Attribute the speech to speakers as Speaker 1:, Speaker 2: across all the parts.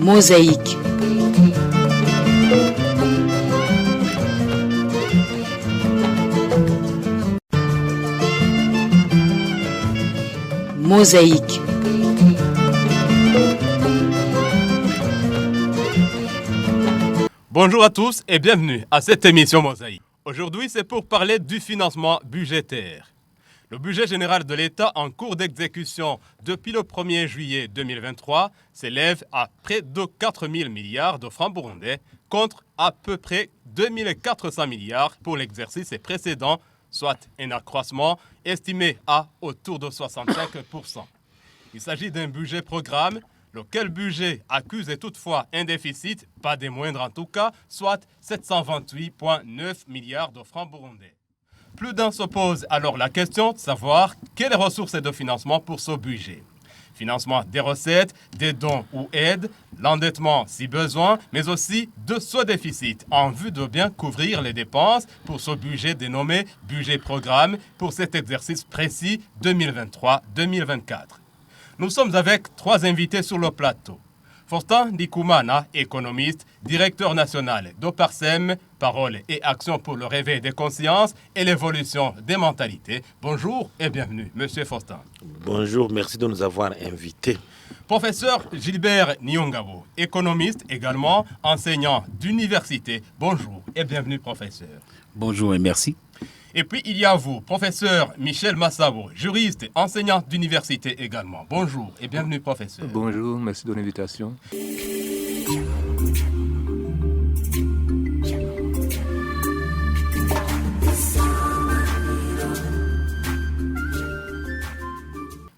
Speaker 1: Mosaïque. Mosaïque.
Speaker 2: Bonjour à tous et bienvenue à cette émission Mosaïque. Aujourd'hui, c'est pour parler du financement budgétaire. Le budget général de l'État en cours d'exécution depuis le 1er juillet 2023 s'élève à près de 4 000 milliards de francs burundais contre à peu près 2 400 milliards pour l'exercice précédent, soit un accroissement estimé à autour de 65%. Il s'agit d'un budget programme, lequel budget accuse toutefois un déficit, pas des moindres en tout cas, soit 728,9 milliards de francs burundais. Plus d'un se pose alors la question de savoir quelles ressources de financement pour ce budget. Financement des recettes, des dons ou aides, l'endettement si besoin, mais aussi de ce déficit en vue de bien couvrir les dépenses pour ce budget dénommé budget programme pour cet exercice précis 2023-2024. Nous sommes avec 3 invités sur le plateau. Faustin Ndikumana, économiste, directeur national d'Oparsem, Parole et Action pour le réveil des consciences et l'évolution des mentalités. Bonjour et bienvenue, Monsieur Faustin.
Speaker 3: Bonjour, merci de nous avoir invités.
Speaker 2: Professeur Gilbert Nyongabo, économiste également, enseignant d'université. Bonjour et bienvenue, professeur.
Speaker 4: Bonjour et merci.
Speaker 2: Et puis il y a vous, professeur Michel Massabo, juriste, enseignant d'université également. Bonjour et bienvenue, professeur.
Speaker 5: Bonjour, merci de l'invitation.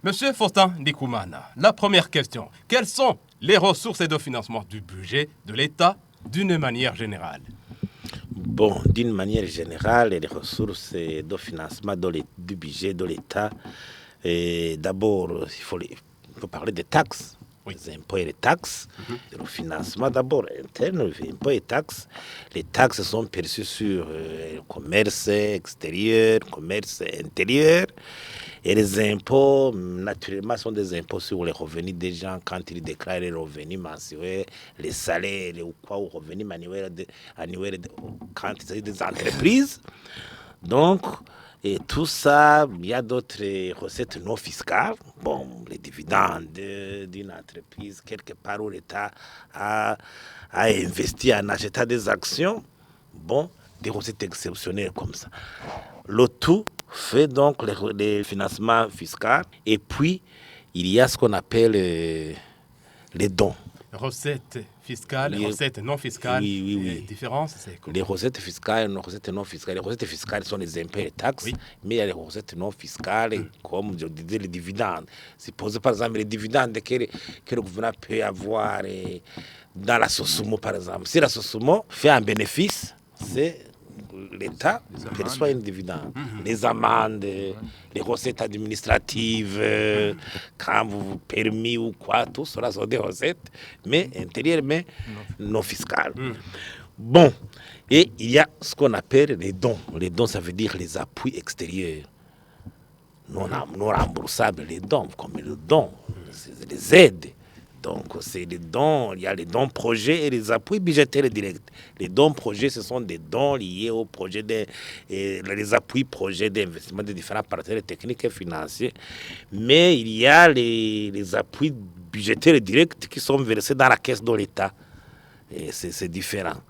Speaker 2: Monsieur Faustin Ndikumana, la première question. Quelles sont les ressources de financement du budget de l'État d'une manière générale?
Speaker 3: Bon, d'une manière générale, les ressources de financement du budget de l'État, d'abord, il faut parler des taxes, les impôts et les taxes. Le financement d'abord interne, les impôts et taxes. Les taxes sont perçues sur le commerce extérieur, commerce intérieur. Et les impôts, naturellement, sont des impôts sur les revenus des gens quand ils déclarent les revenus mensuels, les salaires ou revenus annuels quand il s'agit des entreprises. Donc, et tout ça, il y a d'autres recettes non fiscales. Bon, les dividendes d'une entreprise, quelque part où l'État a investi en achetant des actions. Bon, des recettes exceptionnelles comme ça. Le tout fait donc les financements fiscaux. Et puis, il y a ce qu'on appelle les dons.
Speaker 2: Recettes fiscales, recettes non fiscales.
Speaker 3: Oui.
Speaker 2: Les différences, c'est quoi?
Speaker 3: Les recettes fiscales et les recettes non fiscales. Les recettes fiscales sont les impôts et les taxes, mais il y a les recettes non fiscales, comme je disais, les dividendes. Supposez par exemple les dividendes que le gouvernement peut avoir dans la Sosumo, par exemple. Si la Sosumo fait un bénéfice, c'est l'État perçoit une dividende. Les amendes, les recettes administratives, quand vous permis ou quoi, tout cela sont des recettes, mais intérieures, mais non fiscales. Bon, et il y a ce qu'on appelle les dons. Les dons, ça veut dire les appuis extérieurs. Non remboursables, les dons, comme les dons, c'est les aides. Donc, c'est les dons, il y a les dons projets et les appuis budgétaires directs. Les dons projets, ce sont des dons liés au projet les appuis projets d'investissement de différents partenaires techniques et financiers. Mais il y a les appuis budgétaires directs qui sont versés dans la caisse de l'État. Et c'est différent.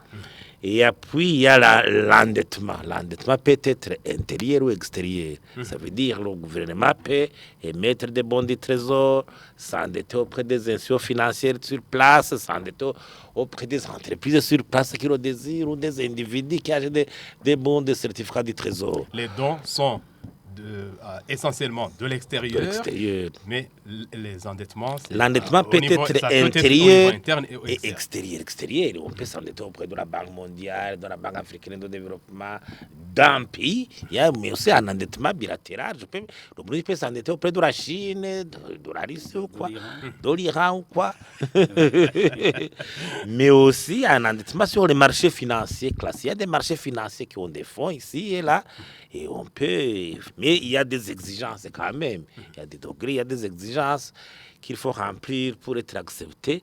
Speaker 3: Et puis, il y a l'endettement. L'endettement peut être intérieur ou extérieur. Ça veut dire que le gouvernement peut émettre des bons du trésor, s'endetter auprès des institutions financières sur place, s'endetter auprès des entreprises sur place qui le désirent ou des individus qui achètent des bons de certificats du trésor.
Speaker 2: Les dons sont essentiellement de l'extérieur, mais les endettements...
Speaker 3: L'endettement peut être intérieur et extérieur. On peut s'endetter auprès de la Banque mondiale, de la Banque africaine de développement, d'un pays, mais aussi un endettement bilatéral. Le Burundi peut s'endetter auprès de la Chine, de la Russie ou quoi, de l'Iran ou quoi. Mais aussi un endettement sur les marchés financiers classiques. Il y a des marchés financiers qui ont des fonds ici et là. Et on peut, mais il y a des exigences quand même. Il y a des degrés, il y a des exigences qu'il faut remplir pour être accepté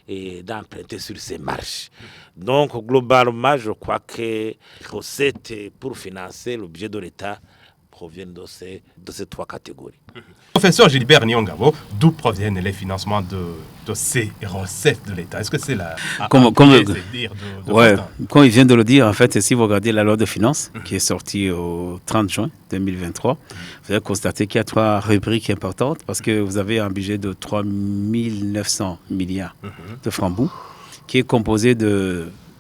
Speaker 3: et d'emprunter sur ces marches. Donc, globalement, je crois que les recettes pour financer le budget de l'État proviennent de ces trois catégories.
Speaker 2: Professeur Gilbert Nyongabo, d'où proviennent les financements de ces recettes de l'État? Est-ce que c'est
Speaker 1: comme il vient de le dire, en fait, si vous regardez la loi de finances qui est sortie au 30 juin 2023, vous allez constater qu'il y a 3 rubriques importantes parce que vous avez un budget de 3 900 milliards de francs bouts qui est composé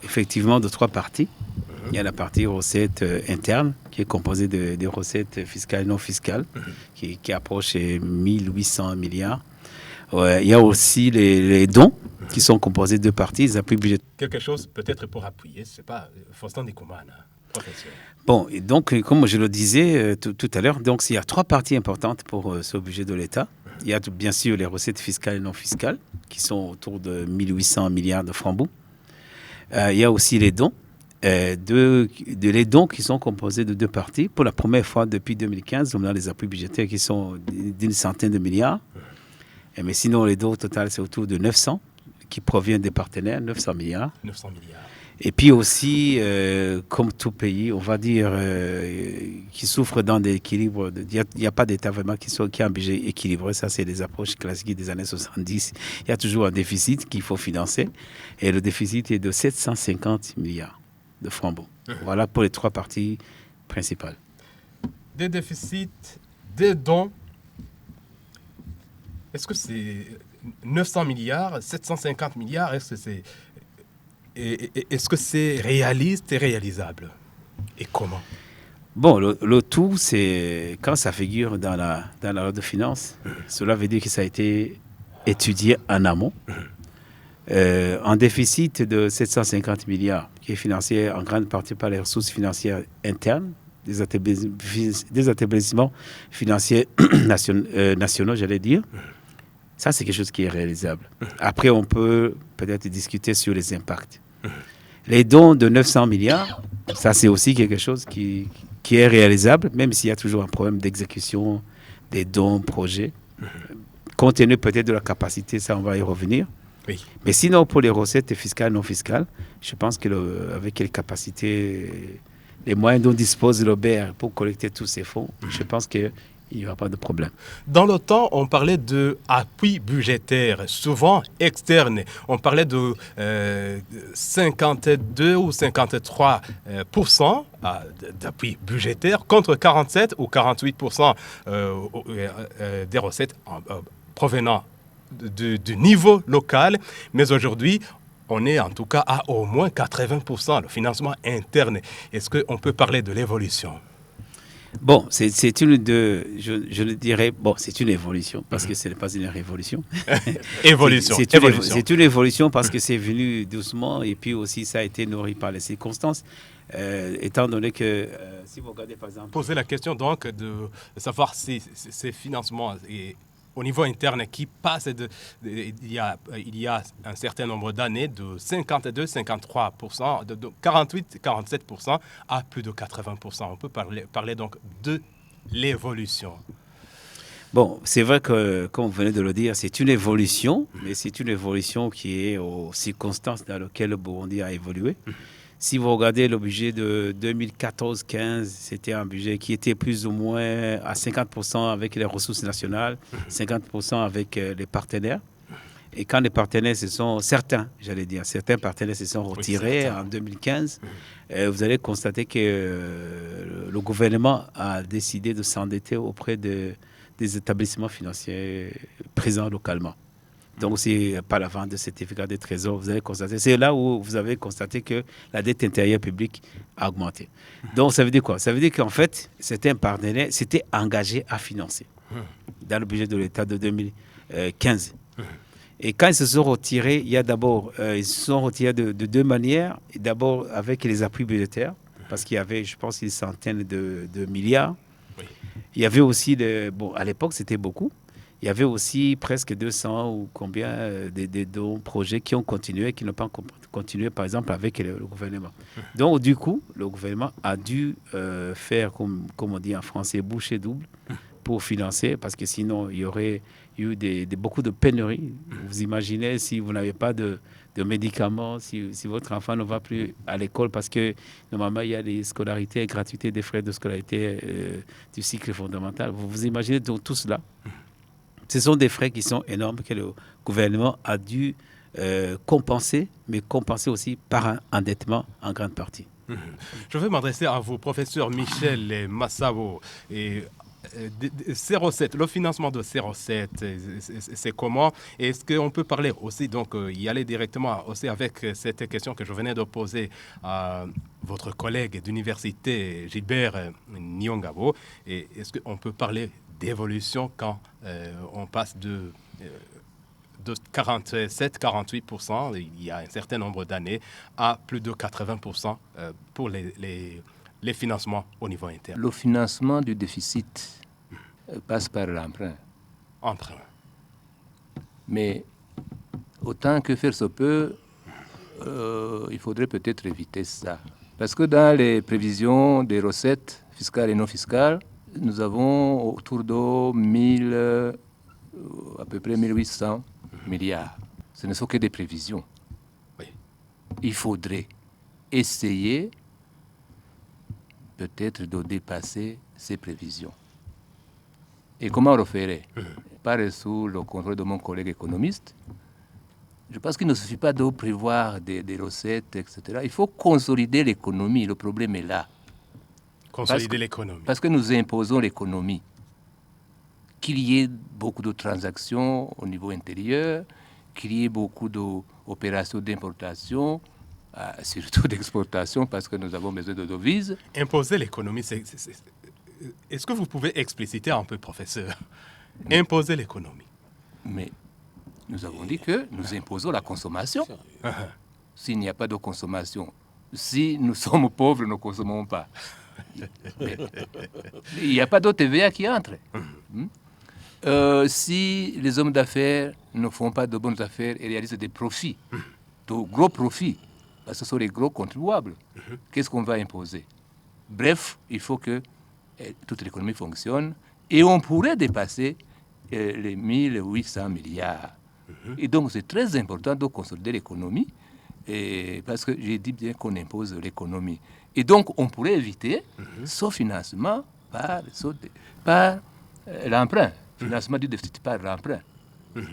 Speaker 1: effectivement de 3 parties. Il y a la partie recettes internes qui est composée des recettes fiscales et non fiscales qui approche 1800 milliards. Il y a aussi les dons qui sont composés de 2 parties, les appuis budgétaires.
Speaker 2: Quelque chose peut-être pour appuyer, c'est pas Faustin Ndikumana, professeur.
Speaker 1: Bon, et donc comme je le disais tout à l'heure, donc il y a 3 parties importantes pour ce budget de l'État. Il y a bien sûr les recettes fiscales et non fiscales qui sont autour de 1800 milliards de francs bouts. Il y a aussi les dons. Les dons qui sont composés de 2 parties. Pour la première fois depuis 2015, on a les appuis budgétaires qui sont d'une centaine de milliards. Mais sinon, les dons au total, c'est autour de 900 qui proviennent des partenaires, 900 milliards.
Speaker 2: 900 milliards.
Speaker 1: Et puis aussi, comme tout pays, on va dire, qui souffre d'un déséquilibre. Il n'y a pas d'État vraiment qui a un budget équilibré. Ça, c'est des approches classiques des années 70. Il y a toujours un déficit qu'il faut financer. Et le déficit est de 750 milliards de francs bons. Voilà pour les 3 parties principales.
Speaker 2: Des déficits, des dons. Est-ce que c'est 900 milliards, 750 milliards? Est-ce que c'est réaliste et réalisable? Et comment?
Speaker 1: Bon, le tout, c'est quand ça figure dans la loi de finances, cela veut dire que ça a été étudié en amont. Un déficit de 750 milliards qui est financé en grande partie par les ressources financières internes des établissements financiers nationaux, j'allais dire. Ça, c'est quelque chose qui est réalisable. Après, on peut peut-être discuter sur les impacts. Les dons de 900 milliards, ça, c'est aussi quelque chose qui est réalisable, même s'il y a toujours un problème d'exécution des dons, projets. Compte tenu peut-être de la capacité, ça, on va y revenir.
Speaker 2: Oui.
Speaker 1: Mais sinon, pour les recettes fiscales, non fiscales, je pense qu'avec les capacités, les moyens dont dispose le BER pour collecter tous ces fonds, je pense qu'il n'y aura pas de problème.
Speaker 2: Dans le temps, on parlait d'appui budgétaire, souvent externe. On parlait de 52 ou 53% d'appui budgétaire contre 47 ou 48% des recettes provenant du niveau local, mais aujourd'hui, on est en tout cas à au moins 80%, le financement interne. Est-ce qu'on peut parler de l'évolution?
Speaker 1: Bon, c'est je le dirais, bon, c'est une évolution, parce que ce n'est pas une révolution.
Speaker 2: Évolution.
Speaker 1: C'est une évolution parce que c'est venu doucement, et puis aussi ça a été nourri par les circonstances, étant donné que, si vous regardez par exemple...
Speaker 2: Poser la question donc de savoir si ces financements... Au niveau interne, qui passe il y a un certain nombre d'années de 52-53%, de 48-47% à plus de 80%. On peut parler donc de l'évolution.
Speaker 1: Bon, c'est vrai que, comme vous venez de le dire, c'est une évolution, mais c'est une évolution qui est aux circonstances dans lesquelles le Burundi a évolué. Si vous regardez le budget de 2014-15, c'était un budget qui était plus ou moins à 50% avec les ressources nationales, 50% avec les partenaires. Et quand les partenaires certains partenaires se sont retirés en 2015, vous allez constater que le gouvernement a décidé de s'endetter auprès des établissements financiers présents localement. Donc, c'est par la vente de certificats de trésor, vous allez constater. C'est là où vous avez constaté que la dette intérieure publique a augmenté. Donc, ça veut dire quoi? Ça veut dire qu'en fait, certains partenaires s'étaient engagés à financer dans le budget de l'État de 2015. Et quand ils se sont retirés, ils se sont retirés de 2 manières. D'abord, avec les appuis budgétaires, parce qu'il y avait, je pense, une centaine de milliards. Il y avait aussi, à l'époque, c'était beaucoup. il y avait aussi presque 200 ou combien des projets qui ont continué, qui n'ont pas continué, par exemple, avec le gouvernement. Donc, du coup, le gouvernement a dû faire, comme on dit en français, bouchée double pour financer, parce que sinon, il y aurait eu beaucoup de pénuries. Vous imaginez si vous n'avez pas de médicaments, si votre enfant ne va plus à l'école, parce que normalement, il y a des scolarités, gratuité des frais de scolarité du cycle fondamental. Vous imaginez donc tout cela. Ce sont des frais qui sont énormes que le gouvernement a dû compenser, mais compenser aussi par un endettement en grande partie.
Speaker 2: Je vais m'adresser à vous, professeur Michel Massavo. Et ces recettes, le financement de ces recettes, c'est comment? Est-ce qu'on peut parler aussi, donc y aller directement aussi avec cette question que je venais de poser à votre collègue d'université Gilbert Nyongabo? Et est-ce qu'on peut parler d'évolution quand on passe de 47-48% il y a un certain nombre d'années à plus de 80% pour les financements au niveau interne?
Speaker 5: Le financement du déficit passe par l'emprunt.
Speaker 2: Emprunt.
Speaker 5: Mais autant que faire se peut, il faudrait peut-être éviter ça. Parce que dans les prévisions des recettes fiscales et non fiscales, nous avons autour de à peu près 1800 milliards. Ce ne sont que des prévisions.
Speaker 2: Oui.
Speaker 5: Il faudrait essayer peut-être de dépasser ces prévisions. Et comment on le ferait? Par sous le contrôle de mon collègue économiste. Je pense qu'il ne suffit pas de prévoir des recettes, etc. Il faut consolider l'économie. Le problème est là.
Speaker 2: Consolider l'économie.
Speaker 5: Parce que nous imposons l'économie. Qu'il y ait beaucoup de transactions au niveau intérieur, qu'il y ait beaucoup d'opérations d'importation, surtout d'exportation, parce que nous avons besoin de devises.
Speaker 2: Imposer l'économie, est-ce que vous pouvez expliciter un peu, professeur? Imposer l'économie.
Speaker 5: Mais nous avons dit que nous imposons la consommation. S'il n'y a pas de consommation, si nous sommes pauvres, nous ne consommons pas. Mais il n'y a pas de TVA qui entre. Si les hommes d'affaires ne font pas de bonnes affaires et réalisent des profits, de gros profits, parce que ce sont les gros contribuables, qu'est-ce qu'on va imposer? Bref, il faut que toute l'économie fonctionne et on pourrait dépasser les 1800 milliards. Et donc, c'est très important de consolider l'économie parce que j'ai dit bien qu'on impose l'économie. Et donc, on pourrait éviter ce financement par l'emprunt. Financement du déficit par l'emprunt.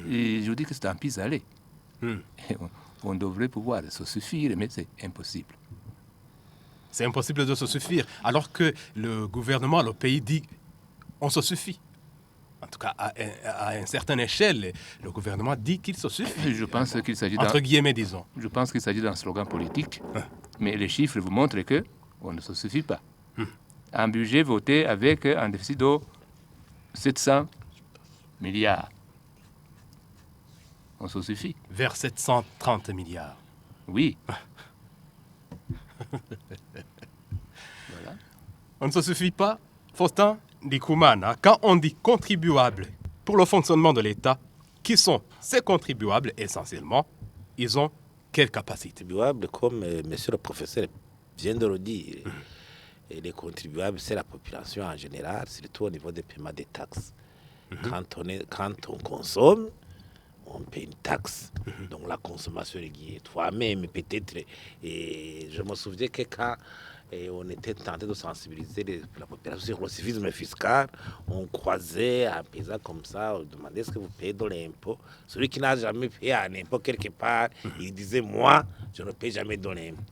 Speaker 5: Et je dis que c'est un pis-aller. On devrait pouvoir se suffire, mais c'est impossible.
Speaker 2: C'est impossible de se suffire, alors que le gouvernement, le pays dit on se suffit. En tout cas, à une certaine échelle, le gouvernement dit qu'il se suffit.
Speaker 5: Je pense qu'il s'agit
Speaker 2: entre guillemets, disons.
Speaker 5: Je pense qu'il s'agit d'un slogan politique, mais les chiffres vous montrent qu'on ne se suffit pas. Un budget voté avec un déficit de 700 milliards. On se suffit.
Speaker 2: Vers 730 milliards.
Speaker 5: Oui.
Speaker 2: Voilà. On ne se suffit pas, Faustin Ndikoumana. Quand on dit contribuables pour le fonctionnement de l'État, qui sont ces contribuables essentiellement? Ils ont quelle capacité?
Speaker 3: Contribuables, comme monsieur le professeur vient de le dire, et les contribuables, c'est la population en général, surtout au niveau des paiements des taxes. Quand on consomme, on paye une taxe. Donc la consommation est liée. Toi-même, peut-être, et je me souviens que quand on était tenté de sensibiliser la population sur le civisme fiscal, on croisait un paysan comme ça, on demandait est-ce que vous payez de l'impôt. Celui qui n'a jamais payé un impôt quelque part, il disait moi, je ne paye jamais de l'impôt,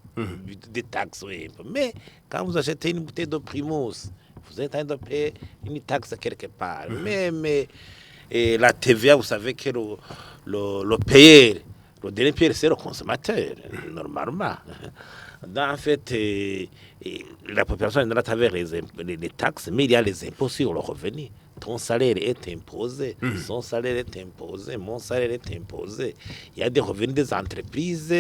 Speaker 3: des taxes ou impôt. Mais quand vous achetez une bouteille de Primus, vous êtes en train de payer une taxe quelque part. Mais la TVA, vous savez que le payeur, le dernier payeur, c'est le consommateur, normalement. En fait, la population est à travers les taxes, mais il y a les impôts sur le revenu. ton salaire est imposé, son salaire est imposé, mon salaire est imposé. Il y a des revenus des entreprises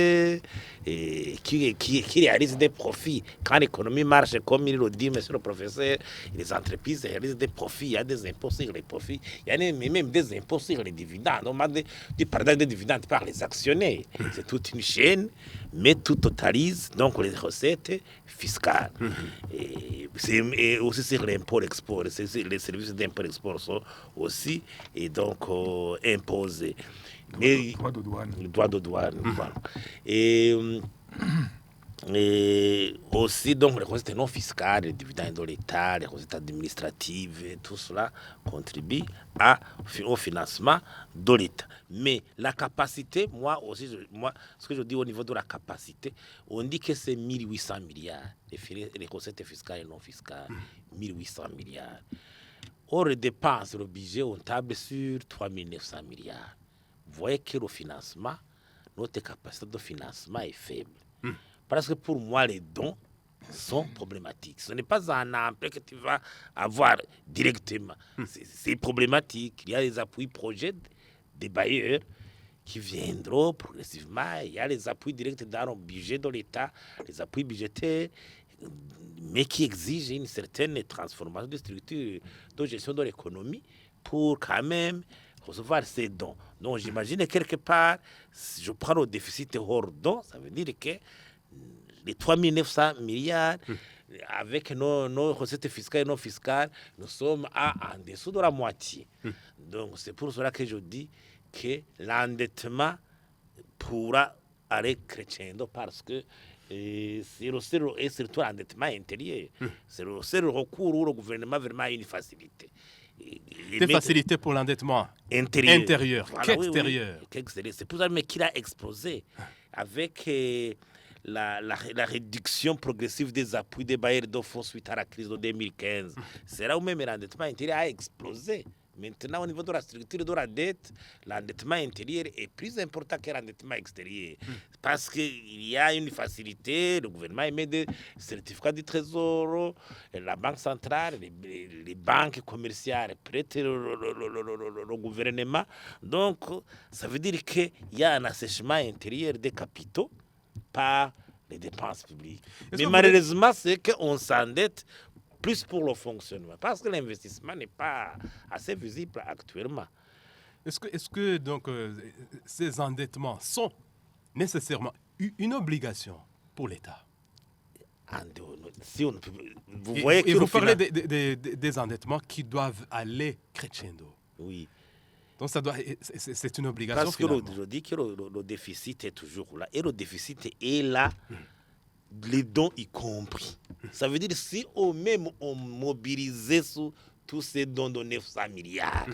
Speaker 3: qui réalisent des profits. Quand l'économie marche, comme il le dit, monsieur le professeur, les entreprises réalisent des profits. Il y a des impôts sur les profits. Il y a même des impôts sur les dividendes. On m'a dit, pardon, des dividendes par les actionnaires. C'est toute une chaîne, mais tout totalise donc les recettes fiscales. Et aussi sur l'import-export, les services d'import-export sont aussi et donc imposés. Mais
Speaker 5: Droit de douane.
Speaker 3: le droit de douane. Voilà. Et aussi donc les recettes non fiscales, les dividendes de l'État, les recettes administratives, tout cela contribue au financement de l'État. Mais la capacité, moi aussi, ce que je dis au niveau de la capacité, on dit que c'est 1800 milliards, les recettes fiscales et non fiscales, 1800 milliards. Or, les dépenses, le budget, on table sur 3900 milliards. Vous voyez que le financement, notre capacité de financement est faible. Parce que pour moi, les dons sont problématiques. Ce n'est pas un emprunt que tu vas avoir directement. C'est problématique. Il y a les appuis projets des bailleurs qui viendront progressivement. Il y a les appuis directs dans le budget de l'État, les appuis budgétaires, mais qui exigent une certaine transformation de structure de gestion de l'économie pour quand même recevoir ces dons. Donc j'imagine quelque part, si je prends le déficit hors dons, ça veut dire que les 3900 milliards, avec nos recettes fiscales et non fiscales, nous sommes en dessous de la moitié. Donc c'est pour cela que je dis que l'endettement pourra aller crescendo parce que c'est le seul, et surtout l'endettement intérieur. C'est le seul recours où le gouvernement vraiment a une facilité.
Speaker 2: Des facilités pour l'endettement intérieur,
Speaker 3: voilà,
Speaker 2: qu'extérieur.
Speaker 3: Oui. C'est pour ça qu'il a explosé avec la réduction progressive des appuis des bailleurs de fonds suite à la crise de 2015. C'est là où même l'endettement intérieur a explosé. Maintenant, au niveau de la structure de la dette, l'endettement intérieur est plus important que l'endettement extérieur. Parce qu'il y a une facilité, le gouvernement émet des certificats du trésor, la banque centrale, les banques commerciales prêtent le gouvernement. Donc, ça veut dire qu'il y a un assèchement intérieur des capitaux par les dépenses publiques. Mais malheureusement, c'est qu'on s'endette plus pour le fonctionnement, parce que l'investissement n'est pas assez visible actuellement.
Speaker 2: Est-ce que donc, ces endettements sont nécessairement une obligation pour l'État?
Speaker 3: Si on, vous voyez que
Speaker 2: vous parlez des endettements qui doivent aller crescendo.
Speaker 3: Oui.
Speaker 2: Donc c'est une obligation.
Speaker 3: Parce que je dis que le déficit est toujours là. Et le déficit est là, les dons y compris. Ça veut dire si on mobilisait sur tous ces dons de 900 milliards,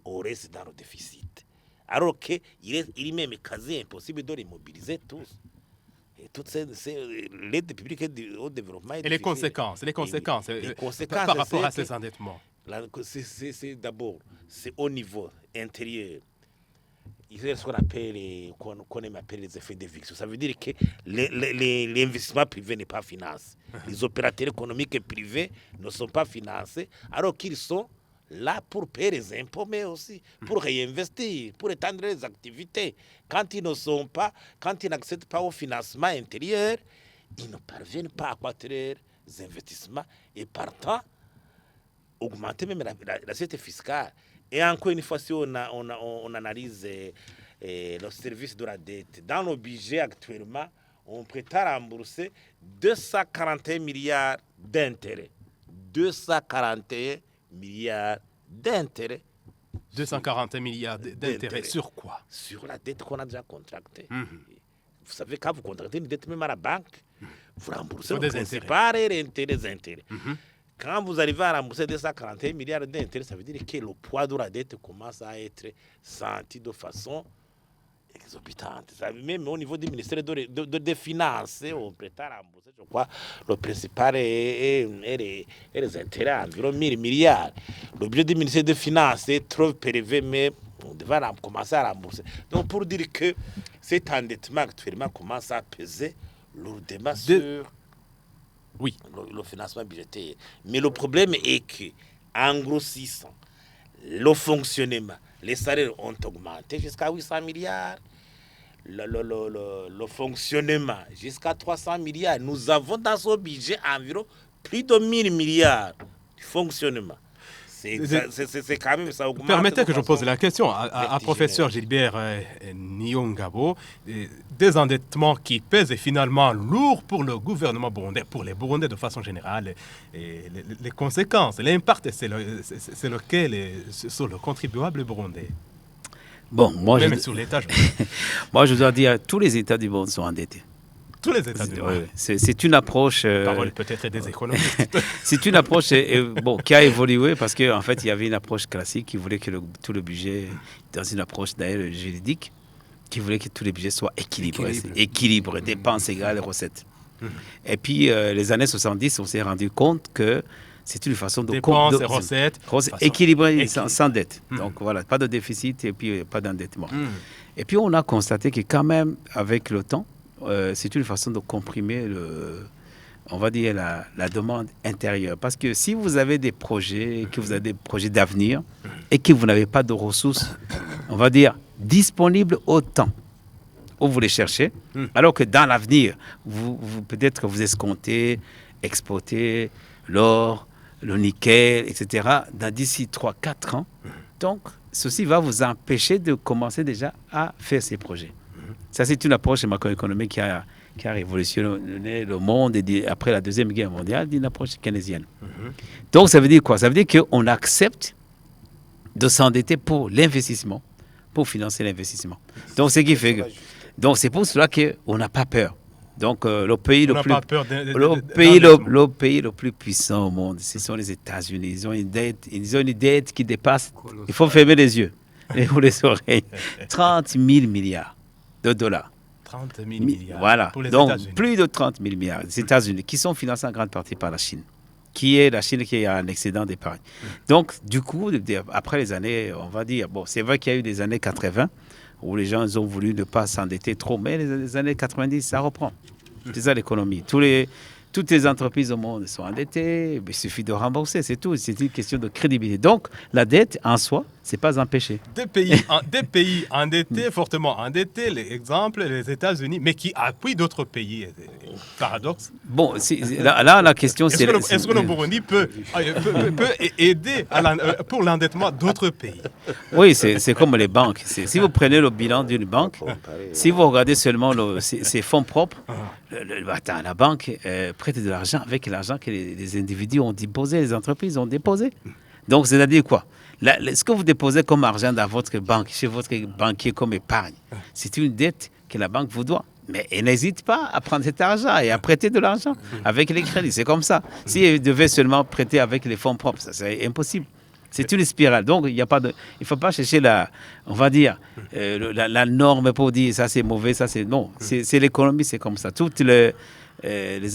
Speaker 3: on reste dans le déficit. Alors qu'il est même quasi impossible de les mobiliser tous. Et toutes l'aide publique au développement.
Speaker 2: Et les conséquences par rapport à ces endettements.
Speaker 3: C'est d'abord, c'est au niveau intérieur. Il y a ce qu'on appelle les effets d'éviction. Ça veut dire que l'investissement privé n'est pas financé. Les opérateurs économiques privés ne sont pas financés, alors qu'ils sont là pour payer les impôts, mais aussi pour réinvestir, pour étendre les activités. Quand ils n'accèdent pas au financement intérieur, ils ne parviennent pas à accroître leurs investissements et partant, augmenter même l'assiette fiscale. Et encore une fois, si on analyse le service de la dette, dans le budget actuellement, on prétend rembourser 241 milliards d'intérêts. 241 milliards d'intérêts.
Speaker 2: 241 milliards d'intérêts sur quoi?
Speaker 3: Sur la dette qu'on a déjà contractée. Vous savez, quand vous contractez une dette même à la banque, vous remboursez le principal et les intérêts. Quand vous arrivez à rembourser 241 milliards d'intérêts, ça veut dire que le poids de la dette commence à être senti de façon exorbitante. Même au niveau du ministère des Finances, on prétend rembourser, je crois, le principal et les intérêts à environ 1000 milliards. Le budget du ministère des Finances est trop élevé, mais on devrait commencer à rembourser. Donc, pour dire que cet endettement actuellement commence à peser lourdement sur le financement budgétaire. Mais le problème est qu'en grossissant, le fonctionnement. Les salaires ont augmenté jusqu'à 800 milliards. Le fonctionnement jusqu'à 300 milliards. Nous avons dans ce budget environ plus de 1000 milliards de fonctionnement. C'est quand même ça augmente.
Speaker 2: Permettez que je pose la question à professeur Gilbert Nyongabo. Des endettements qui pèsent finalement lourd pour le gouvernement burundais, pour les Burundais de façon générale. Et les conséquences, l'impact, c'est lequel sur le contribuable burundais.
Speaker 1: Bon, moi,
Speaker 2: sur l'État.
Speaker 1: Moi, je dois dire, tous les États du monde sont endettés.
Speaker 2: Tous les États du monde.
Speaker 1: C'est une approche.
Speaker 2: Parole peut-être des économistes.
Speaker 1: C'est une approche qui a évolué parce qu'en fait, il y avait une approche classique qui voulait que tout le budget, dans une approche d'ailleurs juridique, qui voulait que tous les budgets soient équilibrés, dépenses égales, recettes. Et puis, les années 70, on s'est rendu compte que c'est une façon de...
Speaker 2: Dépenses et recettes.
Speaker 1: Équilibrées sans dette. Donc voilà, pas de déficit et puis pas d'endettement. Et puis, on a constaté que quand même, avec le temps, c'est une façon de comprimer on va dire la demande intérieure. Parce que si vous avez des projets, que vous avez des projets d'avenir et que vous n'avez pas de ressources, on va dire, disponibles au temps où vous les cherchez, alors que dans l'avenir, vous peut-être que vous escomptez exploiter l'or, le nickel, etc., d'ici 3-4 ans. Donc, ceci va vous empêcher de commencer déjà à faire ces projets. Ça, c'est une approche macroéconomique qui a révolutionné le monde après la Deuxième Guerre mondiale, d'une approche keynésienne. Donc, ça veut dire quoi? Ça veut dire qu'on accepte de s'endetter pour l'investissement, pour financer l'investissement. Donc, ce qui fait que... Donc, c'est pour cela qu'on n'a pas peur. Donc, le pays le plus puissant au monde, ce sont les États-Unis. Ils ont une dette qui dépasse... Il faut fermer les yeux et les oreilles. 30 000 milliards de dollars.
Speaker 2: 30 000 milliards.
Speaker 1: Voilà.
Speaker 2: Pour les
Speaker 1: Donc,
Speaker 2: États-Unis.
Speaker 1: plus de 30 000 milliards des États-Unis qui sont financés en grande partie par la Chine. La Chine qui a un excédent d'épargne. Donc, du coup, après les années, on va dire, bon, c'est vrai qu'il y a eu des années 80 où les gens ont voulu ne pas s'endetter trop, mais les années 90, ça reprend. C'est ça l'économie. Toutes les entreprises au monde sont endettées, il suffit de rembourser, c'est tout. C'est une question de crédibilité. Donc, la dette, en soi, ce n'est pas un péché.
Speaker 2: Des pays endettés, fortement endettés, l'exemple, les États-Unis, mais qui appuient d'autres pays. Paradoxe.
Speaker 1: Bon, là, la question, c'est...
Speaker 2: Est-ce que le Burundi peut aider pour l'endettement d'autres pays?
Speaker 1: Oui, c'est comme les banques. Si vous prenez le bilan d'une banque, si vous regardez seulement ses fonds propres, la banque prête de l'argent avec l'argent que les individus ont déposé, les entreprises ont déposé. Donc, c'est-à-dire quoi? Ce que vous déposez comme argent dans votre banque, chez votre banquier comme épargne, c'est une dette que la banque vous doit. Mais elle n'hésite pas à prendre cet argent et à prêter de l'argent avec les crédits. C'est comme ça. Si elle devait seulement prêter avec les fonds propres, ça serait impossible. C'est une spirale. Donc, il ne faut pas chercher la norme pour dire ça c'est mauvais, ça c'est... Non, c'est l'économie, c'est comme ça. Toutes les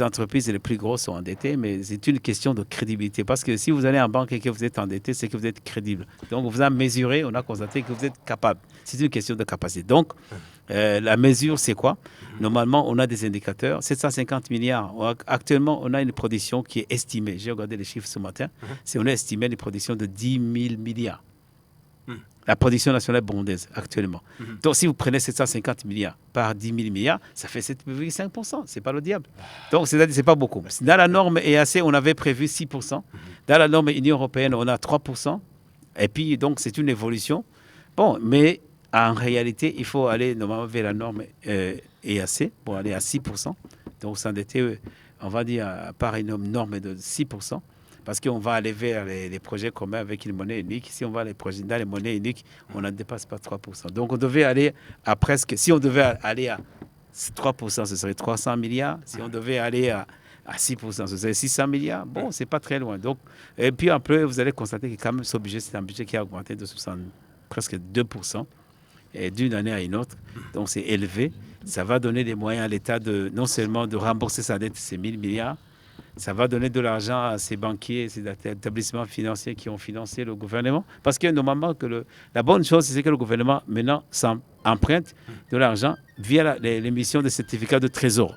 Speaker 1: entreprises les plus grosses sont endettées, mais c'est une question de crédibilité. Parce que si vous allez en banque et que vous êtes endetté, c'est que vous êtes crédible. Donc, on vous a mesuré, on a constaté que vous êtes capable. C'est une question de capacité. Donc, la mesure, c'est quoi? Normalement, on a des indicateurs. 750 milliards. Actuellement, on a une production qui est estimée. J'ai regardé les chiffres ce matin. On a estimé une production de 10 000 milliards. La production nationale burundaise, actuellement. Donc, si vous prenez 750 milliards par 10 000 milliards, ça fait 7,5%. Ce n'est pas le diable. Donc, c'est-à-dire ce n'est pas beaucoup. Dans la norme EAC, on avait prévu 6%. Dans la norme Union européenne, on a 3%. Et puis, donc, c'est une évolution. Bon, mais en réalité, il faut aller normalement vers la norme EAC pour aller à 6%. Donc, s'endetter, on va dire, par une norme de 6%. Parce qu'on va aller vers les projets communs avec une monnaie unique. Si on va dans les monnaies uniques, on ne dépasse pas 3%. Donc, on devait aller à presque... Si on devait aller à 3%, ce serait 300 milliards. Si on devait aller à 6%, ce serait 600 milliards. Bon, ce n'est pas très loin. Donc, et puis, après, vous allez constater que quand même, ce budget, c'est un budget qui a augmenté de presque 2% d'une année à une autre. Donc, c'est élevé. Ça va donner des moyens à l'État non seulement de rembourser sa dette, ces 1000 milliards, ça va donner de l'argent à ces banquiers, ces établissements financiers qui ont financé le gouvernement. Parce que normalement, la bonne chose, c'est que le gouvernement, maintenant, emprunte de l'argent via l'émission de certificats de trésor.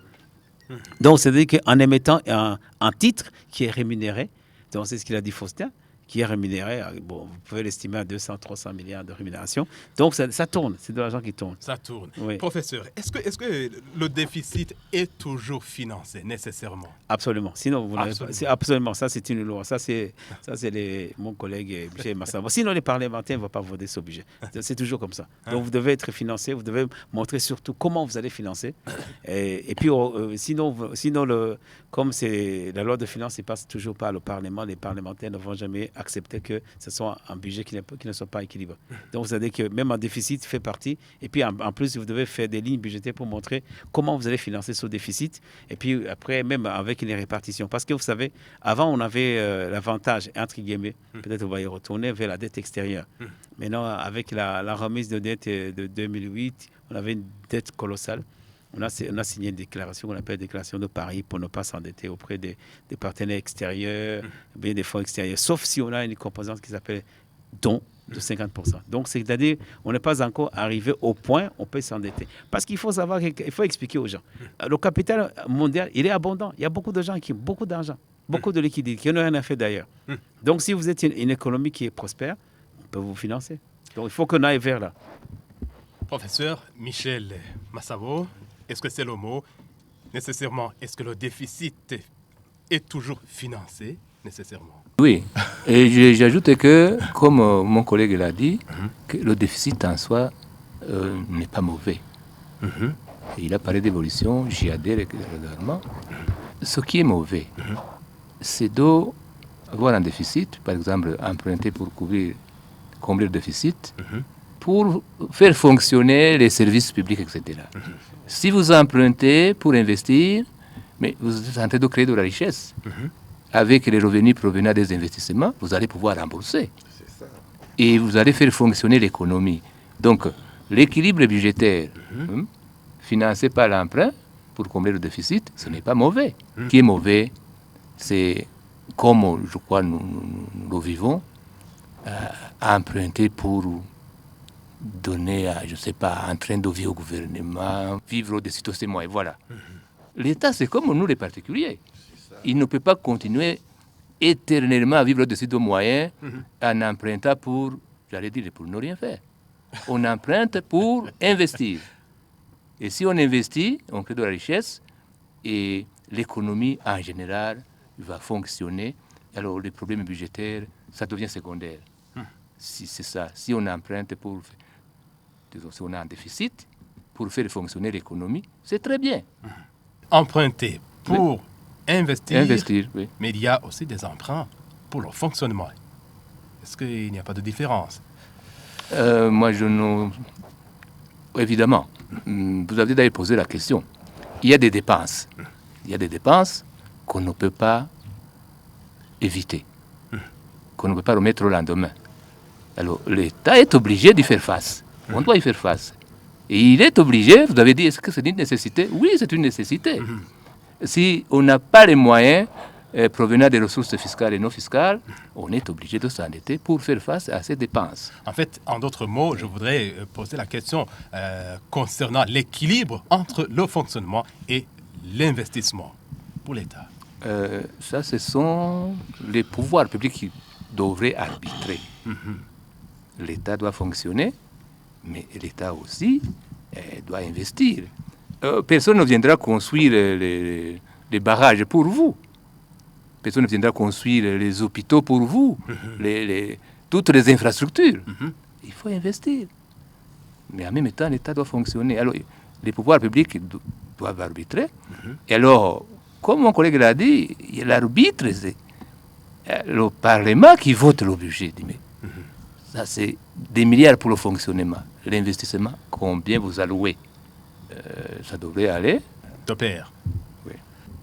Speaker 1: Donc, c'est-à-dire qu'en émettant un titre qui est rémunéré, donc c'est ce qu'il a dit Faustin, qui est rémunéré. Bon, vous pouvez l'estimer à 200, 300 milliards de rémunération. Donc, ça tourne. C'est de l'argent qui tourne.
Speaker 2: Ça tourne.
Speaker 1: Oui.
Speaker 2: Professeur, est-ce que le déficit est toujours financé nécessairement?
Speaker 1: Absolument. Sinon, vous n'avez pas.
Speaker 2: Absolument.
Speaker 1: C'est absolument. Ça, c'est une loi. Ça, c'est mon collègue Michel Massabo. Sinon, les parlementaires ne vont pas voter ce budget. C'est toujours comme ça. Donc, vous devez être financé. Vous devez montrer surtout comment vous allez financer. Et puis, sinon, comme c'est la loi de finances, il passe toujours par le Parlement. Les parlementaires ne vont jamais accepter que ce soit un budget qui ne soit pas équilibré. Donc, vous savez que même un déficit fait partie. Et puis, en plus, vous devez faire des lignes budgétaires pour montrer comment vous allez financer ce déficit. Et puis, après, même avec les répartitions. Parce que vous savez, avant, on avait l'avantage, entre guillemets, peut-être on va y retourner, vers la dette extérieure. Maintenant, avec la remise de dette de 2008, on avait une dette colossale. On a signé une déclaration qu'on appelle déclaration de Paris pour ne pas s'endetter auprès des partenaires extérieurs, bien des fonds extérieurs, sauf si on a une composante qui s'appelle don de 50%. Donc, c'est-à-dire on n'est pas encore arrivé au point où on peut s'endetter. Parce qu'il faut savoir, il faut expliquer aux gens. Le capital mondial, il est abondant. Il y a beaucoup de gens qui ont beaucoup d'argent, beaucoup de liquidités, qui n'ont rien à faire d'ailleurs. Donc, si vous êtes une économie qui est prospère, on peut vous financer. Donc, il faut qu'on aille vers là.
Speaker 2: Professeur Michel Massabo, est-ce que c'est le mot? Nécessairement, est-ce que le déficit est toujours financé nécessairement?
Speaker 5: Oui, et j'ajoute que, comme mon collègue l'a dit, que le déficit en soi n'est pas mauvais. Et il a parlé d'évolution, j'y adhère régulièrement. Ce qui est mauvais, c'est d'avoir un déficit, par exemple, emprunter pour combler le déficit, pour faire fonctionner les services publics, etc. Si vous empruntez pour investir, mais vous êtes en train de créer de la richesse. Avec les revenus provenant des investissements, vous allez pouvoir rembourser. Et vous allez faire fonctionner l'économie. Donc, l'équilibre budgétaire financé par l'emprunt pour combler le déficit, ce n'est pas mauvais. Ce qui est mauvais, c'est, comme je crois nous le vivons, emprunter pour donner à, je ne sais pas, un train de vie au gouvernement, vivre au-dessus de ses moyens. Voilà. L'État, c'est comme nous les particuliers. Il ne peut pas continuer éternellement à vivre au-dessus de moyens en empruntant pour, j'allais dire, pour ne rien faire. On emprunte pour investir. Et si on investit, on crée de la richesse et l'économie en général va fonctionner. Alors les problèmes budgétaires, ça devient secondaire. Si c'est ça, si on emprunte pour, disons, si on a un déficit, pour faire fonctionner l'économie, c'est très bien.
Speaker 2: Emprunter pour investir,
Speaker 5: oui.
Speaker 2: Mais il y a aussi des emprunts pour le fonctionnement. Est-ce qu'il n'y a pas de différence?
Speaker 5: Moi, je ne... Évidemment, vous avez d'ailleurs posé la question. Il y a des dépenses. Il y a des dépenses qu'on ne peut pas éviter, qu'on ne peut pas remettre au lendemain. Alors, l'État est obligé d'y faire face. On doit y faire face. Et il est obligé, vous avez dit, est-ce que c'est une nécessité? Oui, c'est une nécessité. Si on n'a pas les moyens provenant des ressources fiscales et non fiscales, on est obligé de s'endetter pour faire face à ces dépenses.
Speaker 2: En fait, en d'autres mots, je voudrais poser la question concernant l'équilibre entre le fonctionnement et l'investissement pour l'État.
Speaker 5: Ça, ce sont les pouvoirs publics qui devraient arbitrer. L'État doit fonctionner, mais l'État aussi doit investir. Personne ne viendra construire les barrages pour vous. Personne ne viendra construire les hôpitaux pour vous, toutes les infrastructures. Il faut investir. Mais en même temps, l'État doit fonctionner. Alors, les pouvoirs publics doivent arbitrer. Et alors, comme mon collègue l'a dit, l'arbitre, c'est le Parlement qui vote le budget. Mais ça, c'est des milliards pour le fonctionnement. L'investissement, combien vous allouez? Ça devrait aller
Speaker 2: De pair.
Speaker 5: Oui.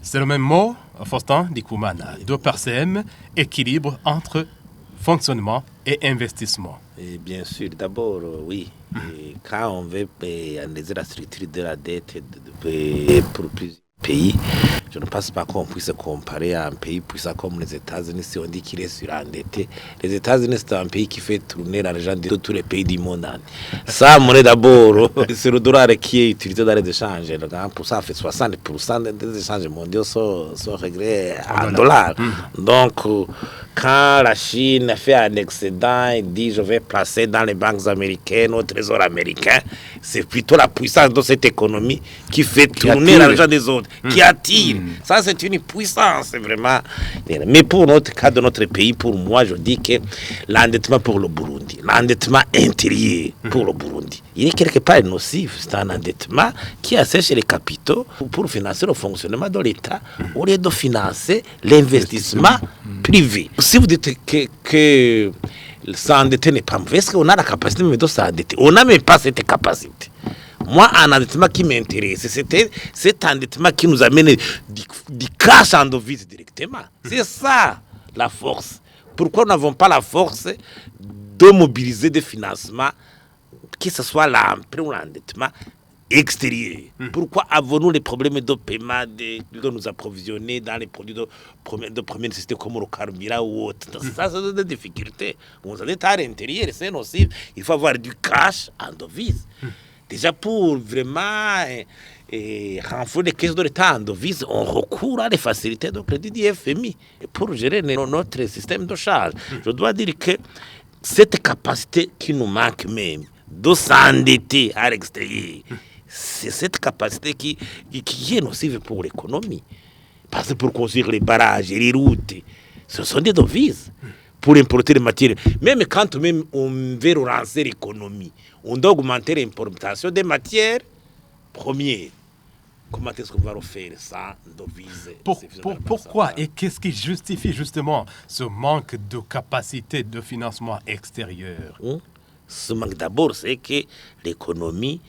Speaker 2: C'est le même mot, Faustin Dikoumana. De par CM, équilibre entre fonctionnement et investissement.
Speaker 3: Et bien sûr, d'abord, oui. Et quand on veut analyser la structure de la dette pour plusieurs pays, je ne pense pas qu'on puisse comparer à un pays puissant comme les États-Unis si on dit qu'il est surendetté. Les États-Unis, c'est un pays qui fait tourner l'argent de tous les pays du monde. Ça, monnaie d'abord, c'est le dollar qui est utilisé dans les échanges. Pour ça, fait 60% des échanges mondiaux sont réglés en dollars. Donc, quand la Chine fait un excédent et dit je vais placer dans les banques américaines, au trésor américain, c'est plutôt la puissance de cette économie qui fait tourner l'argent des autres, qui attire. Ça, c'est une puissance, vraiment. Mais pour notre cas de notre pays, pour moi, je dis que l'endettement pour le Burundi, l'endettement intérieur pour le Burundi, il est quelque part nocif. C'est un endettement qui assèche les capitaux pour financer le fonctionnement de l'État au lieu de financer l'investissement privé. Si vous dites que s'endetter n'est pas mauvais, est-ce qu'on a la capacité de s'endetter? On n'a même pas cette capacité. Moi, un endettement qui m'intéresse, c'était cet endettement qui nous amène du cash en devise directement. C'est ça, la force. Pourquoi nous n'avons pas la force de mobiliser des financements, que ce soit l'emprunt ou l'endettement extérieur? Pourquoi avons-nous les problèmes de paiement, de nous approvisionner dans les produits de première nécessité comme le carburant ou autre? Ça, c'est des difficultés. Vous êtes à l'intérieur, c'est nocif. Il faut avoir du cash en devise. Déjà, pour vraiment renforcer les caisses de l'État en devise, on recourt à les facilités de crédit du FMI pour gérer notre système de charge. Je dois dire que cette capacité qui nous manque même de s'endetter à l'extérieur, c'est cette capacité qui est nocive pour l'économie. Parce que pour construire les barrages et les routes, ce sont des devises. Pour importer les matières, même quand on veut relancer l'économie, on doit augmenter l'importation des matières premières. Comment est-ce qu'on va le faire sans devise?
Speaker 2: Pourquoi et qu'est-ce qui justifie justement ce manque de capacité de financement extérieur?
Speaker 3: Ce manque d'abord, c'est que l'économie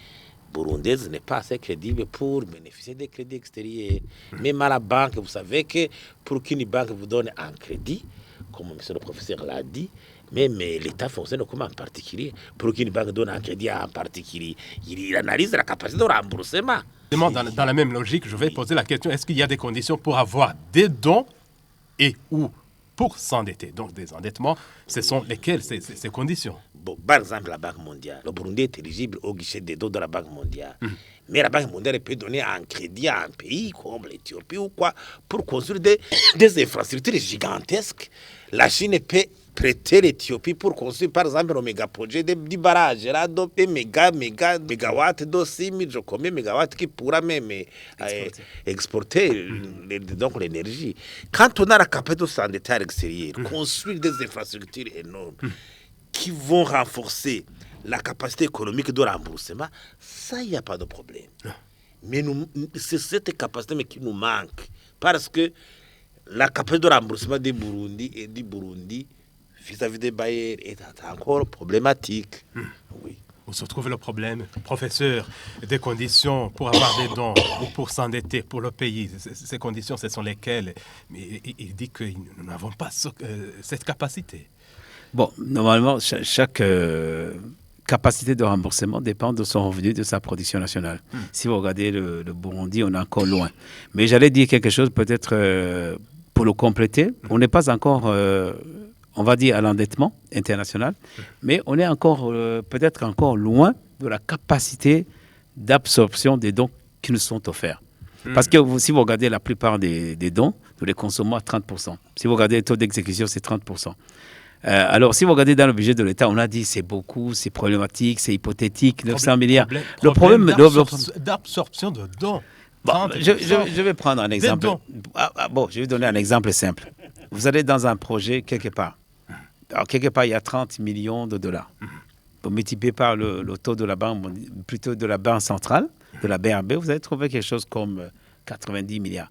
Speaker 3: burundaise n'est pas assez crédible pour bénéficier des crédits extérieurs. Même à la banque, vous savez que pour qu'une banque vous donne un crédit, comme monsieur le professeur l'a dit, mais l'État fonctionne comme un particulier. Pour qu'une banque donne un crédit à un particulier, il analyse la capacité de remboursement.
Speaker 2: Dans la même logique, je vais poser la question, est-ce qu'il y a des conditions pour avoir des dons et ou pour s'endetter? Donc des endettements, ce sont lesquelles ces conditions?
Speaker 3: Bon, par exemple, la Banque mondiale. Le Burundi est éligible au guichet des dons de la Banque mondiale. Mais la Banque mondiale peut donner un crédit à un pays comme l'Éthiopie ou quoi pour construire des infrastructures gigantesques. La Chine peut prêter l'Éthiopie pour construire, par exemple, un méga projet de barrage. Là, des mégawatts de 6 000, je combien mégawatts qui pourra même exporter donc l'énergie. Quand on a la capacité de s'endetter à l'extérieur, construire des infrastructures énormes qui vont renforcer la capacité économique de remboursement, ça, il n'y a pas de problème. Mais c'est cette capacité qui nous manque. Parce que la capacité de remboursement du Burundi vis-à-vis des bailleurs est encore problématique. Oui.
Speaker 2: Où se trouve le problème, professeur, des conditions pour avoir des dons ou pour s'endetter pour le pays? Ces conditions, ce sont lesquelles? Il dit que nous n'avons pas cette capacité.
Speaker 1: Bon, normalement, chaque capacité de remboursement dépend de son revenu, de sa production nationale. Si vous regardez le Burundi, on est encore loin. Mais j'allais dire quelque chose peut-être pour le compléter. On n'est pas encore, on va dire, à l'endettement international, mais on est encore peut-être encore loin de la capacité d'absorption des dons qui nous sont offerts. Parce que si vous regardez la plupart des dons, nous les consommons à 30%. Si vous regardez le taux d'exécution, c'est 30%. Alors, si vous regardez dans le budget de l'État, on a dit c'est beaucoup, c'est problématique, c'est hypothétique, 900 milliards.
Speaker 2: Le problème d'absorption de dons.
Speaker 1: Bon, je vais prendre un exemple. Je vais donner un exemple simple. Vous allez dans un projet quelque part. Alors, quelque part, il y a 30 millions de dollars. Vous multipliez par le taux de la banque, plutôt de la banque centrale, de la BRB, vous allez trouver quelque chose comme 90 milliards.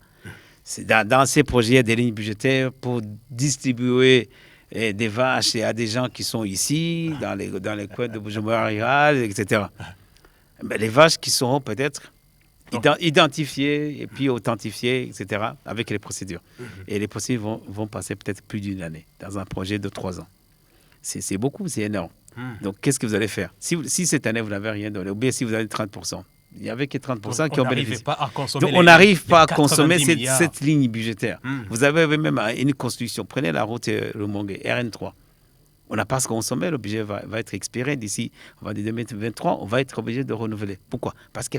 Speaker 1: Dans ces projets, il y a des lignes budgétaires pour distribuer des vaches à des gens qui sont ici, dans les coins de Bujumbura, etc. Mais les vaches qui seront peut-être identifiées et puis authentifiées, etc., avec les procédures. Et les procédures vont passer peut-être plus d'une année dans un projet de 3 ans. C'est beaucoup, c'est énorme. Donc, qu'est-ce que vous allez faire? Si cette année, vous n'avez rien donné, ou bien si vous avez 30%, Il n'y avait que 30% qui
Speaker 2: on
Speaker 1: ont bénéficié.
Speaker 2: Pas à consommer
Speaker 1: Donc, on n'arrive pas à
Speaker 2: 90
Speaker 1: consommer
Speaker 2: milliards.
Speaker 1: cette ligne budgétaire. Vous avez même une construction. Prenez la route Rumongue, RN3. On n'a pas ce qu'on consommé, le budget va être expiré d'ici, on va dire 2023, on va être obligé de renouveler. Pourquoi? Parce que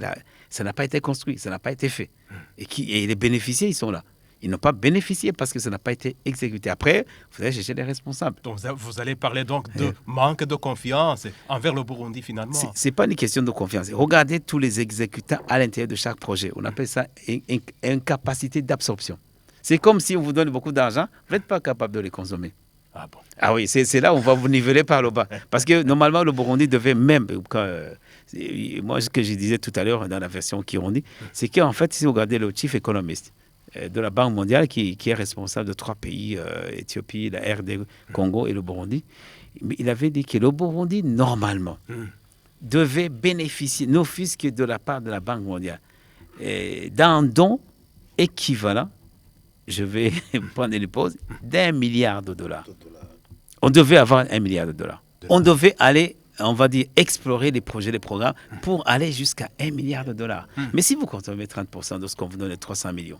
Speaker 1: ça n'a pas été construit, ça n'a pas été fait. Et les bénéficiaires, ils sont là. Ils n'ont pas bénéficié parce que ça n'a pas été exécuté. Après, vous allez chercher les responsables.
Speaker 2: Donc, vous allez parler donc de manque de confiance envers le Burundi finalement.
Speaker 1: Ce n'est pas une question de confiance. Regardez tous les exécutants à l'intérieur de chaque projet. On appelle ça une capacité d'absorption. C'est comme si on vous donne beaucoup d'argent, vous n'êtes pas capable de les consommer.
Speaker 2: Ah bon.
Speaker 1: Ah oui, c'est là où on va vous niveler par le bas. Parce que normalement, le Burundi devait même... moi, ce que je disais tout à l'heure dans la version Kirundi, c'est qu'en fait, si vous regardez le chief économiste de la Banque mondiale, qui est responsable de 3 pays, Éthiopie, la RD, Congo et le Burundi, il avait dit que le Burundi, normalement, devait bénéficier, n'office que de la part de la Banque mondiale, d'un don équivalent, je vais prendre une pause, d'$1 milliard. On devait avoir $1 milliard. On devait aller, on va dire, explorer les projets, les programmes pour aller jusqu'à $1 milliard. Mais si vous consommez 30% de ce qu'on vous donne, 300 millions,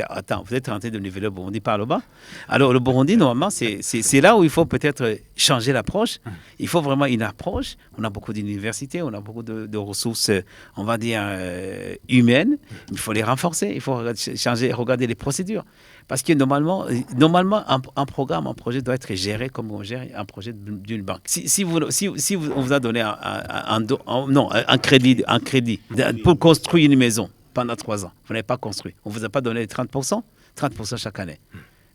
Speaker 1: attends, vous êtes en train de niveler le Burundi par le bas. Alors le Burundi, normalement, c'est là où il faut peut-être changer l'approche. Il faut vraiment une approche. On a beaucoup d'universités, on a beaucoup de ressources, on va dire, humaines. Il faut les renforcer, il faut changer, regarder les procédures. Parce que normalement un programme, un projet doit être géré comme on gère un projet d'une banque. Si on vous a donné un crédit pour construire une maison, pendant 3 ans, vous n'avez pas construit. On ne vous a pas donné les 30%, 30% chaque année.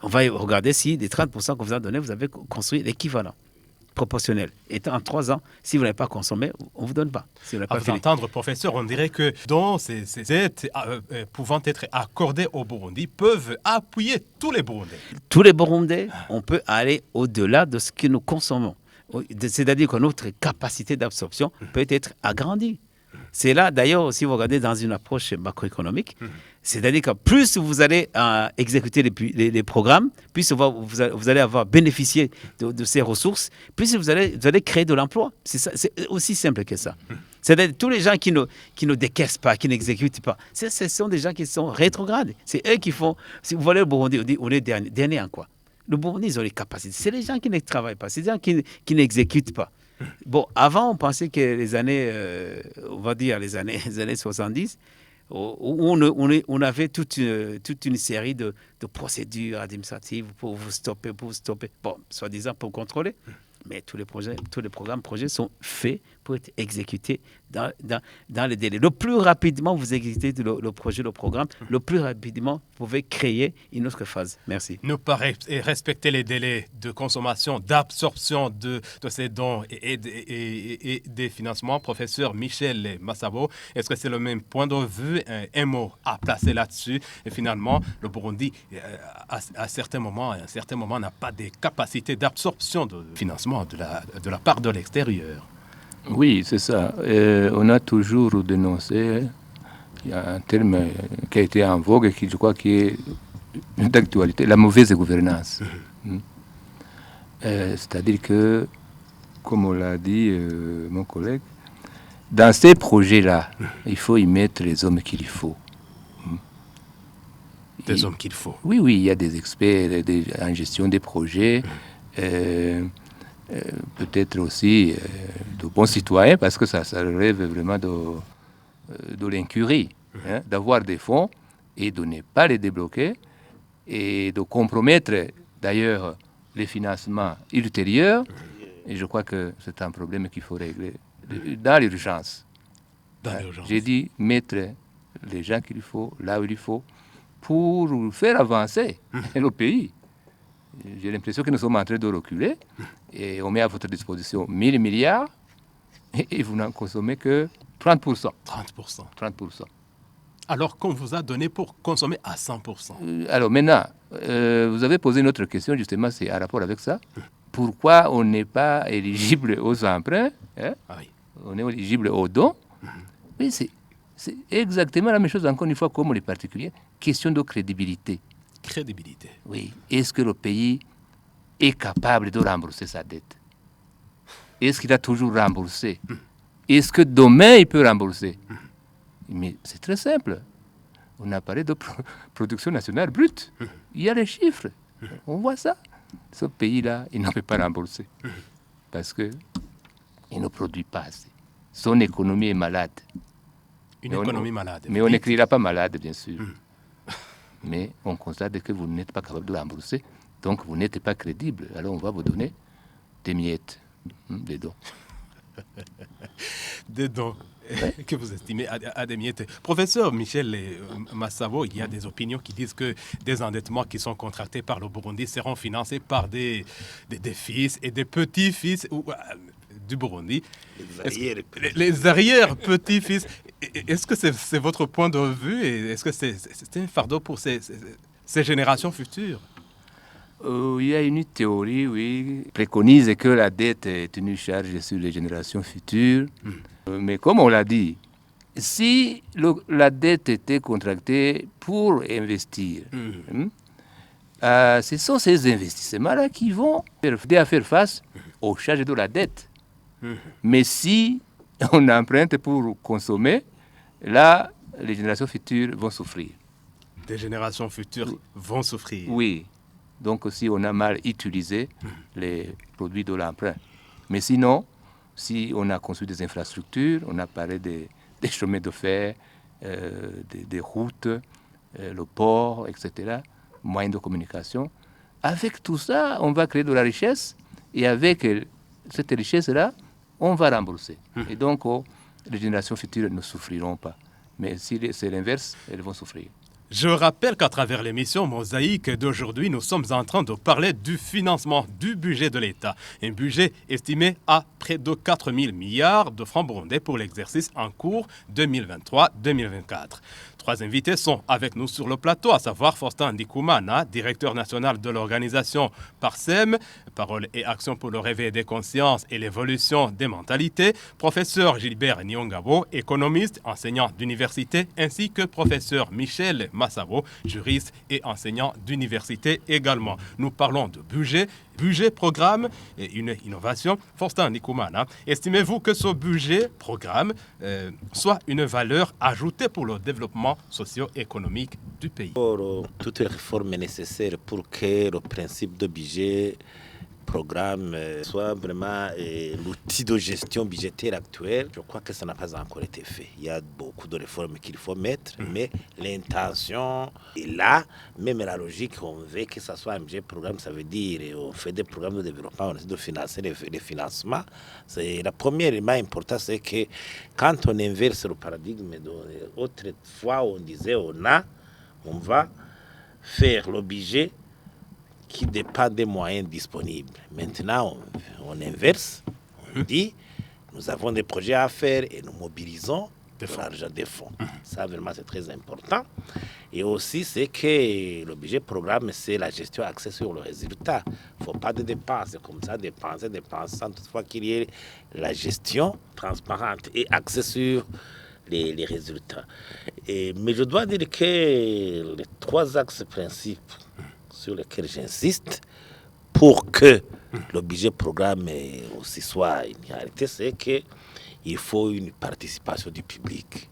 Speaker 1: On va regarder si les 30% qu'on vous a donné, vous avez construit l'équivalent proportionnel. Et en 3 ans, si vous n'avez pas consommé, on ne vous donne pas. Si vous
Speaker 2: à vous entendre, professeur, on dirait que ces aides pouvant être accordées au Burundi peuvent appuyer tous les Burundais.
Speaker 1: Tous les Burundais, on peut aller au-delà de ce que nous consommons. C'est-à-dire que notre capacité d'absorption peut être agrandie. C'est là, d'ailleurs, si vous regardez dans une approche macroéconomique, c'est-à-dire que plus vous allez exécuter les programmes, plus vous allez avoir bénéficié de ces ressources, plus vous allez créer de l'emploi. C'est aussi simple que ça. C'est-à-dire tous les gens qui ne décaissent pas, qui n'exécutent pas, ce sont des gens qui sont rétrogrades. C'est eux qui font... Si vous voyez le Burundi, on est dernier en quoi? Le Burundi, ils ont les capacités. C'est les gens qui ne travaillent pas, c'est les gens qui n'exécutent pas. Bon, avant, on pensait que les années, on va dire les années 70, où on avait toute une série de procédures administratives pour vous stopper. Bon, soi-disant pour contrôler. Mais tous les projets sont faits pour être exécutés dans les délais. Le plus rapidement vous exécutez le projet, le programme, le plus rapidement vous pouvez créer une autre phase. Merci.
Speaker 2: Ne pas respecter les délais de consommation, d'absorption de ces dons et des financements. Professeur Michel Massabo, est-ce que c'est le même point de vue? Un mot à placer là-dessus. Et finalement, le Burundi, à un certain moment, n'a pas des capacités d'absorption de financement de la part de l'extérieur.
Speaker 5: Oui, c'est ça. On a toujours dénoncé, il y a un terme qui a été en vogue et qui, je crois, qui est d'actualité, la mauvaise gouvernance. C'est-à-dire que, comme on l'a dit mon collègue, dans ces projets-là, il faut y mettre les hommes qu'il faut.
Speaker 2: Des hommes qu'il faut.
Speaker 5: Oui, il y a des experts en gestion des projets. Peut-être aussi de bons citoyens, parce que ça relève vraiment de l'incurie, d'avoir des fonds et de ne pas les débloquer et de compromettre d'ailleurs les financements ultérieurs. Et je crois que c'est un problème qu'il faut régler dans l'urgence. J'ai dit mettre les gens qu'il faut là où il faut pour faire avancer le pays. J'ai l'impression que nous sommes en train de reculer et on met à votre disposition 1000 milliards et vous n'en consommez que 30%. 30%.
Speaker 2: Alors qu'on vous a donné pour consommer à 100%.
Speaker 5: Alors maintenant, vous avez posé une autre question, justement, c'est en rapport avec ça. Pourquoi on n'est pas éligible aux emprunts On est éligible aux dons. Oui, c'est exactement la même chose, encore une fois, comme les particuliers. Question de crédibilité. Oui. Est-ce que le pays est capable de rembourser sa dette? Est-ce qu'il a toujours remboursé? Est-ce que demain il peut rembourser? Mais c'est très simple. On a parlé de production nationale brute. Il y a les chiffres. On voit ça. Ce pays-là, il ne peut pas rembourser. Parce qu'il ne produit pas assez. Son économie est malade.
Speaker 2: Une économie malade.
Speaker 5: Mais on n'écrira pas malade, bien sûr. Mais on constate que vous n'êtes pas capable de rembourser. Donc vous n'êtes pas crédible. Alors on va vous donner des miettes, des dons.
Speaker 2: Des dons que vous estimez à des miettes. Professeur Michel Massavo, il y a des opinions qui disent que des endettements qui sont contractés par le Burundi seront financés par des fils et des petits-fils du Burundi. Les arrière-petits-fils. Est-ce que c'est votre point de vue et est-ce que c'est un fardeau pour ces générations futures?
Speaker 5: Il y a une théorie, oui, qui préconise que la dette est une charge sur les générations futures. Mais comme on l'a dit, si la dette était contractée pour investir, ce sont ces investissements-là qui vont aider à faire face aux charges de la dette. Mais si on emprunte pour consommer, là, les générations futures vont souffrir.
Speaker 2: Des générations futures vont souffrir.
Speaker 5: Oui. Donc, si on a mal utilisé les produits de l'emprunt. Mais sinon, si on a construit des infrastructures, on a parlé des chemins de fer, des routes, le port, etc., moyens de communication. Avec tout ça, on va créer de la richesse et avec cette richesse-là, on va rembourser. Et donc, les générations futures ne souffriront pas. Mais si c'est l'inverse, elles vont souffrir.
Speaker 2: Je rappelle qu'à travers l'émission Mosaïque d'aujourd'hui, nous sommes en train de parler du financement du budget de l'État. Un budget estimé à près de 4 000 milliards de francs burundais pour l'exercice en cours 2023-2024. Trois invités sont avec nous sur le plateau, à savoir Faustin Ndikumana, directeur national de l'organisation PARSEM, Parole et Action pour le réveil des consciences et l'évolution des mentalités, professeur Gilbert Nyongabo, économiste, enseignant d'université, ainsi que professeur Michel Massavo, juriste et enseignant d'université également. Nous parlons de budget, programme et une innovation. Faustin Ndikumana, estimez-vous que ce budget, programme, soit une valeur ajoutée pour le développement socio-économique du pays?
Speaker 3: Toutes les réformes nécessaires pour que le principe de budget, programme soit vraiment l'outil de gestion budgétaire actuel, je crois que ça n'a pas encore été fait. Il y a beaucoup de réformes qu'il faut mettre, mais l'intention est là, même la logique, on veut que ça soit un budget programme, ça veut dire on fait des programmes de développement, on essaie de financer les financements. C'est la première élément important, c'est que quand on inverse le paradigme, autrefois on disait on va faire le budget qui dépend des moyens disponibles. Maintenant, on inverse, on dit, nous avons des projets à faire et nous mobilisons de l'argent des fonds. Ça, vraiment, c'est très important. Et aussi, c'est que le budget programme, c'est la gestion axée sur le résultat. Il ne faut pas de dépenses comme ça, dépenser, sans toutefois qu'il y ait la gestion transparente et axée sur les résultats. Mais je dois dire que les trois axes principaux sur lesquels j'insiste pour que le budget programme aussi soit une réalité, c'est qu'il faut une participation du public.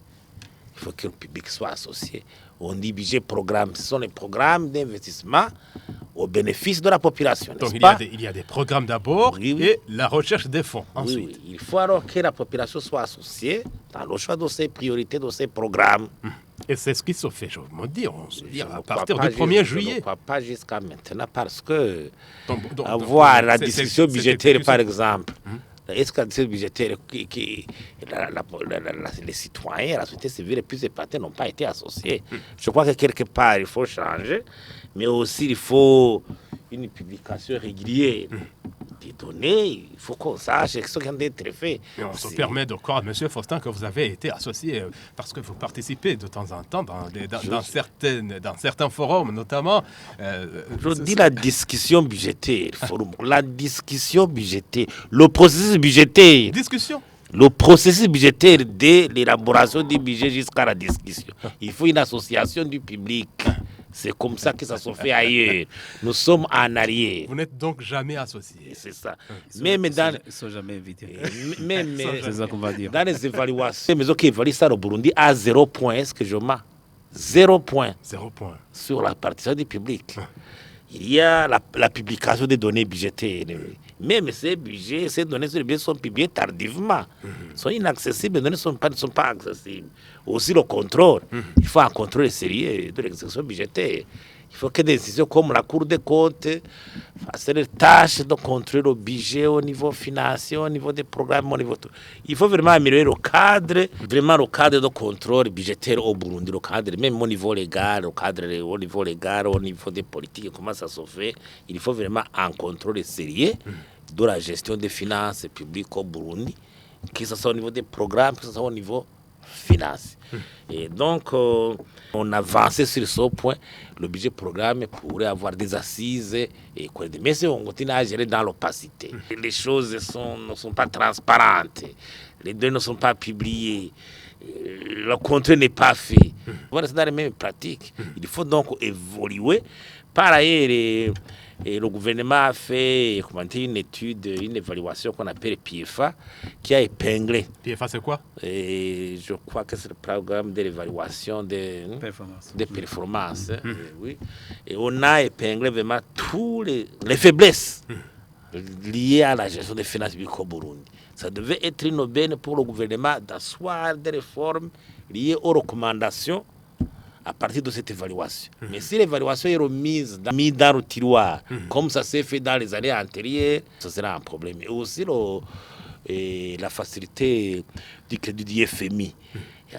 Speaker 3: Il faut que le public soit associé. On dit budget programme, ce sont les programmes d'investissement au bénéfice de la population.
Speaker 2: Donc il y a des programmes d'abord et la recherche des fonds ensuite.
Speaker 3: Oui. Il faut alors que la population soit associée dans le choix de ses priorités, de ses programmes.
Speaker 2: Et c'est ce qui se fait, je me dis, à partir du 1er juillet.
Speaker 3: Je ne crois pas jusqu'à maintenant parce que avoir la discussion budgétaire, par exemple, est-ce que la discussion budgétaire, les citoyens, la société civile et plus les partis n'ont pas été associés? Je crois que quelque part, il faut changer, mais aussi il faut une publication régulière des données. Il faut qu'on sache ce qui vient d'être fait.
Speaker 2: Et on se permet de croire, M. Faustin, que vous avez été associé parce que vous participez de temps en temps dans certains forums, notamment.
Speaker 3: Je dis la discussion budgétaire, la discussion budgétaire, le processus budgétaire.
Speaker 2: Discussion.
Speaker 3: Le processus budgétaire de l'élaboration du budget jusqu'à la discussion. Il faut une association du public. C'est comme ça que ça se fait ailleurs. Nous sommes en arrière.
Speaker 2: Vous n'êtes donc jamais associé.
Speaker 3: C'est ça.
Speaker 1: Même dans... Ils ne sont jamais invités.
Speaker 3: Même
Speaker 1: c'est ça qu'on va dire.
Speaker 3: Dans les évaluations, mais qui évaluent ça au Burundi à 0 point, est-ce que je mens? 0 point.
Speaker 2: 0 point.
Speaker 3: Sur la participation du public. Il y a la publication des données budgétaires. Même ces budgets, ces données sur les budgets sont publiées tardivement. Sont inaccessibles, les données ne sont pas accessibles. Aussi le contrôle. Il faut un contrôle sérieux de l'exécution budgétaire. Il faut que des décisions comme la Cour des comptes fassent les tâches de contrôle au budget, au niveau financier, au niveau des programmes, au niveau tout. Il faut vraiment améliorer le cadre de contrôle budgétaire au Burundi, le cadre, même au niveau légal, au niveau des politiques, comment ça se fait. Il faut vraiment un contrôle sérieux de la gestion des finances publiques au Burundi, que ce soit au niveau des programmes, que ce soit au niveau finances. Et donc, on avançait sur ce point. Le budget programme pourrait avoir des assises. Mais si on continue à gérer dans l'opacité, les choses ne sont pas transparentes, les données ne sont pas publiées, le contrôle n'est pas fait. On va rester dans les mêmes pratiques. Il faut donc évoluer. Par ailleurs, le gouvernement a fait une étude, une évaluation qu'on appelle PIEFA, qui a épinglé.
Speaker 2: PIEFA, c'est quoi?
Speaker 3: Je crois que c'est le programme de l'évaluation des performances. Oui. Et on a épinglé vraiment tous les faiblesses liées à la gestion des finances publiques au Burundi. Ça devait être une aubaine pour le gouvernement d'asseoir des réformes liées aux recommandations à partir de cette évaluation. Mais si l'évaluation est mise dans le tiroir, comme ça s'est fait dans les années antérieures, ça sera un problème. Et aussi la facilité du crédit du FMI.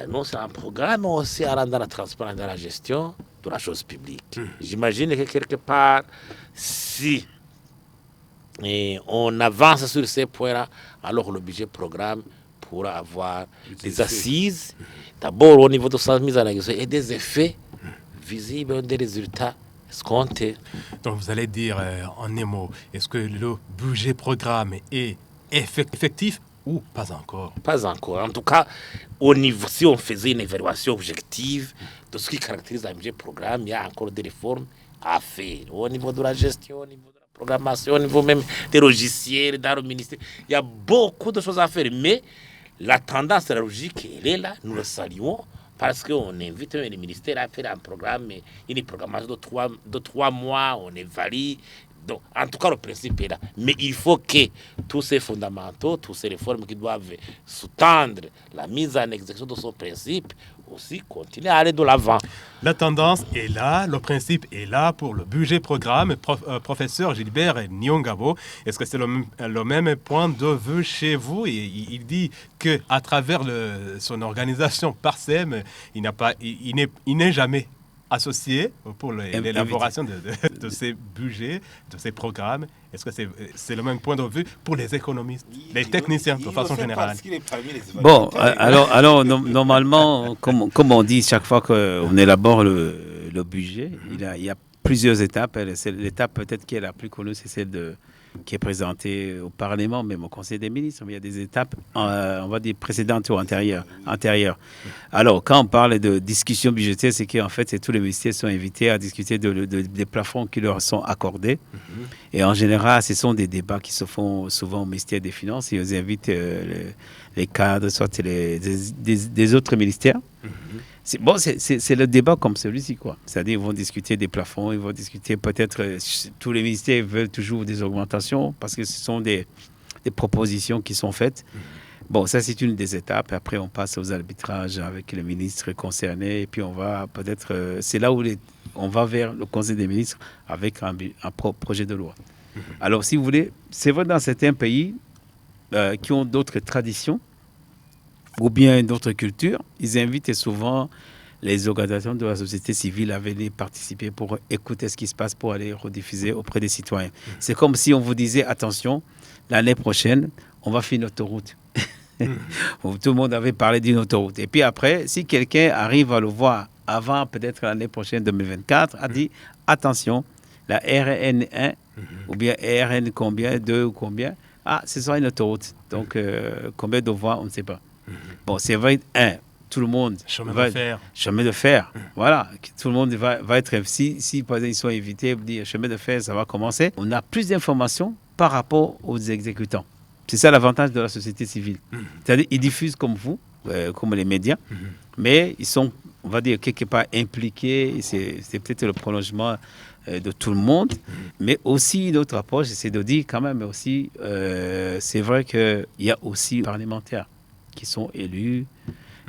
Speaker 3: Non, c'est un programme aussi à rendre la transparence dans la gestion de la chose publique. J'imagine que quelque part, si on avance sur ces points-là, alors le budget programme pourra avoir des assises, d'abord au niveau de sa mise en exécution et des effets visibles, des résultats escomptés.
Speaker 2: Donc vous allez dire en un mot, est-ce que le budget programme est effectif ou pas encore?
Speaker 3: Pas encore. En tout cas, au niveau, si on faisait une évaluation objective de ce qui caractérise un budget programme, il y a encore des réformes à faire. Au niveau de la gestion, au niveau de la programmation, au niveau même des logiciels, dans le ministère, il y a beaucoup de choses à faire. Mais la tendance, la logique, elle est là, nous le saluons, parce qu'on invite les ministères à faire un programme, une programmation de 3 mois, on évalue. Donc, en tout cas, le principe est là. Mais il faut que tous ces fondamentaux, toutes ces réformes qui doivent sous-tendre la mise en exécution de ce principe, aussi continuer à aller de l'avant.
Speaker 2: La tendance est là, le principe est là pour le budget programme. Professeur Gilbert Nyongabo, est-ce que c'est le même point de vue chez vous? Il dit qu'à travers son organisation Parsem, il n'est jamais associé pour l'élaboration de ces budgets, de ces programmes. Est-ce que c'est le même point de vue pour les économistes, les techniciens de façon générale?
Speaker 1: Bon, alors normalement, comme on dit chaque fois qu'on élabore le budget, il y a plusieurs étapes. C'est l'étape peut-être qui est la plus connue, c'est celle qui est présentée au Parlement, même au Conseil des ministres. Mais il y a des étapes, on va dire, précédentes ou antérieures. Alors, quand on parle de discussion budgétaire, c'est qu'en fait, tous les ministères sont invités à discuter des plafonds qui leur sont accordés. Et en général, ce sont des débats qui se font souvent au ministère des Finances. Ils invitent les cadres, soit des autres ministères. C'est le débat comme celui-ci, quoi. C'est-à-dire, ils vont discuter des plafonds, ils vont discuter peut-être, tous les ministères veulent toujours des augmentations parce que ce sont des propositions qui sont faites. Bon, ça, c'est une des étapes. Après, on passe aux arbitrages avec les ministres concernés et puis on va peut-être, c'est là où on va vers le Conseil des ministres avec un projet de loi. Alors, si vous voulez, c'est vrai dans certains pays qui ont d'autres traditions, ou bien d'autres cultures, ils invitent souvent les organisations de la société civile à venir participer pour écouter ce qui se passe, pour aller rediffuser auprès des citoyens. C'est comme si on vous disait, attention, l'année prochaine, on va faire une autoroute. Tout le monde avait parlé d'une autoroute. Et puis après, si quelqu'un arrive à le voir avant peut-être l'année prochaine, 2024, a dit, attention, la RN1, ou bien RN combien, 2 ou combien, ce sera une autoroute. Donc, combien de voies, on ne sait pas. Bon, c'est vrai, tout le monde
Speaker 2: Chemin
Speaker 1: va
Speaker 2: de fer.
Speaker 1: chemin de fer. Voilà, que tout le monde va être si par exemple ils sont invités pour dire chemin de fer, ça va commencer. On a plus d'informations par rapport aux exécutants. C'est ça l'avantage de la société civile. C'est-à-dire ils diffusent comme vous, comme les médias, mais ils sont, on va dire, quelque part impliqués. C'est peut-être le prolongement de tout le monde, mais aussi une autre approche, c'est de dire quand même aussi, c'est vrai qu'il y a aussi les parlementaires qui sont élus,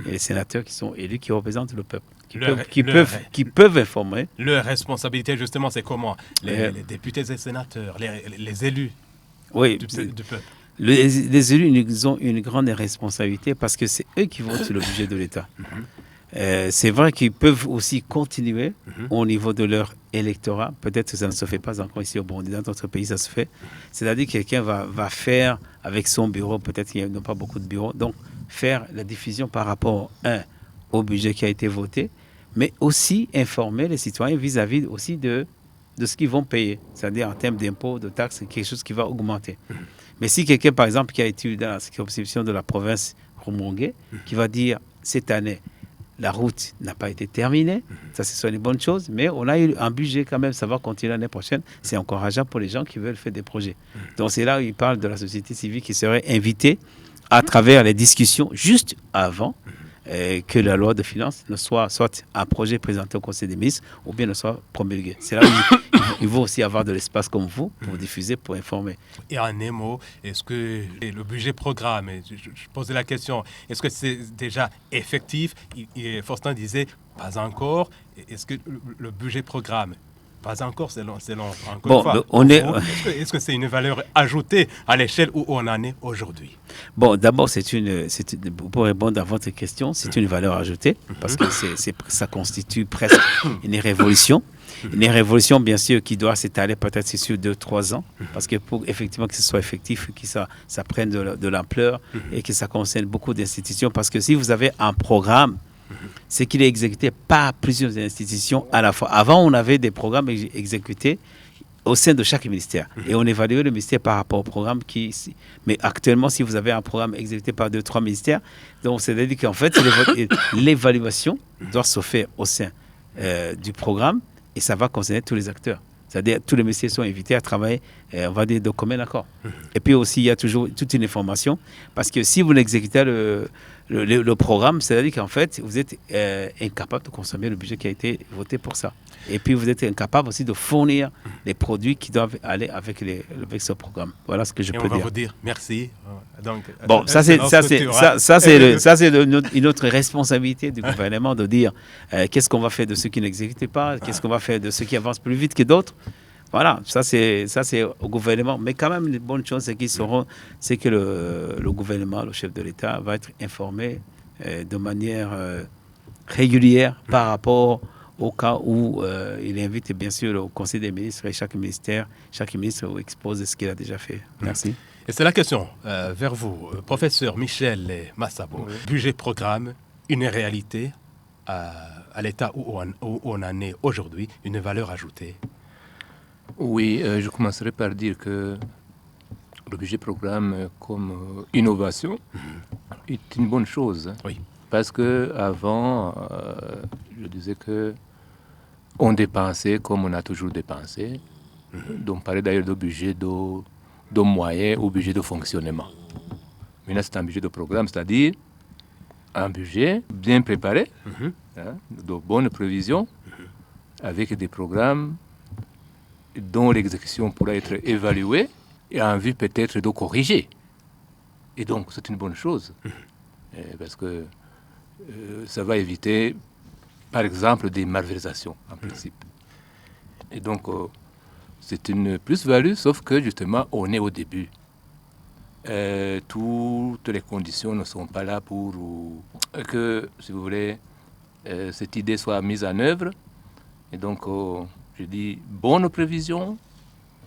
Speaker 1: et les sénateurs qui sont élus, qui représentent le peuple, qui peuvent informer.
Speaker 2: Leur responsabilité, justement, c'est comment les députés et sénateurs, les élus
Speaker 1: Oui,
Speaker 2: du peuple.
Speaker 1: les élus, ils ont une grande responsabilité parce que c'est eux qui votent sur le budget de l'État. C'est vrai qu'ils peuvent aussi continuer au niveau de leur électorat. Peut-être que ça ne se fait pas encore ici au Burundi. Dans d'autres pays, ça se fait. C'est-à-dire que quelqu'un va faire avec son bureau, peut-être qu'il n'y a pas beaucoup de bureaux, donc faire la diffusion par rapport, au budget qui a été voté, mais aussi informer les citoyens vis-à-vis aussi de ce qu'ils vont payer. C'est-à-dire en termes d'impôts, de taxes, c'est quelque chose qui va augmenter. Mais si quelqu'un, par exemple, qui a été dans la circonscription de la province Rumongue, qui va dire, cette année, la route n'a pas été terminée, ça ce sont les bonnes choses, mais on a eu un budget quand même, ça va continuer l'année prochaine. C'est encourageant pour les gens qui veulent faire des projets. Donc c'est là où il parle de la société civile qui serait invitée à travers les discussions juste avant que la loi de finances ne soit un projet présenté au Conseil des ministres ou bien ne soit promulgué. C'est là où il faut aussi avoir de l'espace comme vous pour diffuser, pour informer.
Speaker 2: Et en un mot, est-ce que le budget programme, je posais la question, est-ce que c'est déjà effectif? Faustin disait pas encore. Est-ce que le budget programme, pas encore, selon encore une fois. Est-ce que c'est une valeur ajoutée à l'échelle où on en est aujourd'hui?
Speaker 1: Bon, d'abord, pour répondre à votre question, c'est une valeur ajoutée parce que ça constitue presque une révolution. Une révolution, bien sûr, qui doit s'étaler peut-être sur 2-3 ans, parce que pour effectivement que ce soit effectif, que ça prenne de l'ampleur et que ça concerne beaucoup d'institutions. Parce que si vous avez un programme, c'est qu'il est exécuté par plusieurs institutions à la fois. Avant, on avait des programmes exécutés au sein de chaque ministère. Et on évaluait le ministère par rapport au programme Mais actuellement, si vous avez un programme exécuté par 2-3 ministères, donc c'est-à-dire qu'en fait, l'évaluation doit se faire au sein du programme et ça va concerner tous les acteurs. C'est-à-dire tous les ministères sont invités à travailler, on va dire, de commun accord. Et puis aussi, il y a toujours toute une information, parce que si vous exécutez le programme, c'est-à-dire qu'en fait, vous êtes incapable de consommer le budget qui a été voté pour ça. Et puis, vous êtes incapable aussi de fournir les produits qui doivent aller avec ce programme. Voilà ce que je peux dire.
Speaker 2: On va vous dire merci. Donc,
Speaker 1: bon, ça c'est une autre responsabilité du gouvernement de dire qu'est-ce qu'on va faire de ceux qui n'exécutent pas, qu'est-ce qu'on va faire de ceux qui avancent plus vite que d'autres. Voilà, ça c'est au gouvernement. Mais quand même, les bonnes choses, c'est que le gouvernement, le chef de l'État, va être informé de manière régulière par rapport au cas où il invite bien sûr au Conseil des ministres et chaque ministre expose ce qu'il a déjà fait. Merci.
Speaker 2: Et c'est la question vers vous, professeur Michel Massabo. Oui. Budget programme, une réalité à l'état où on en est aujourd'hui, une valeur ajoutée.
Speaker 5: Oui, je commencerai par dire que le budget programme comme innovation est une bonne chose.
Speaker 2: Oui.
Speaker 5: Parce qu'avant, je disais que on dépensait comme on a toujours dépensé. Donc, on parlait d'ailleurs de budget de moyens au budget de fonctionnement. Maintenant, c'est un budget de programme, c'est-à-dire un budget bien préparé, de bonnes prévisions, avec des programmes dont l'exécution pourra être évaluée et en vue peut-être de corriger. Et donc, c'est une bonne chose, parce que ça va éviter, par exemple, des malversations, en principe. Et donc, c'est une plus-value, sauf que, justement, on est au début. Toutes les conditions ne sont pas là pour que, si vous voulez, cette idée soit mise en œuvre. Et donc, je dis bonne prévision,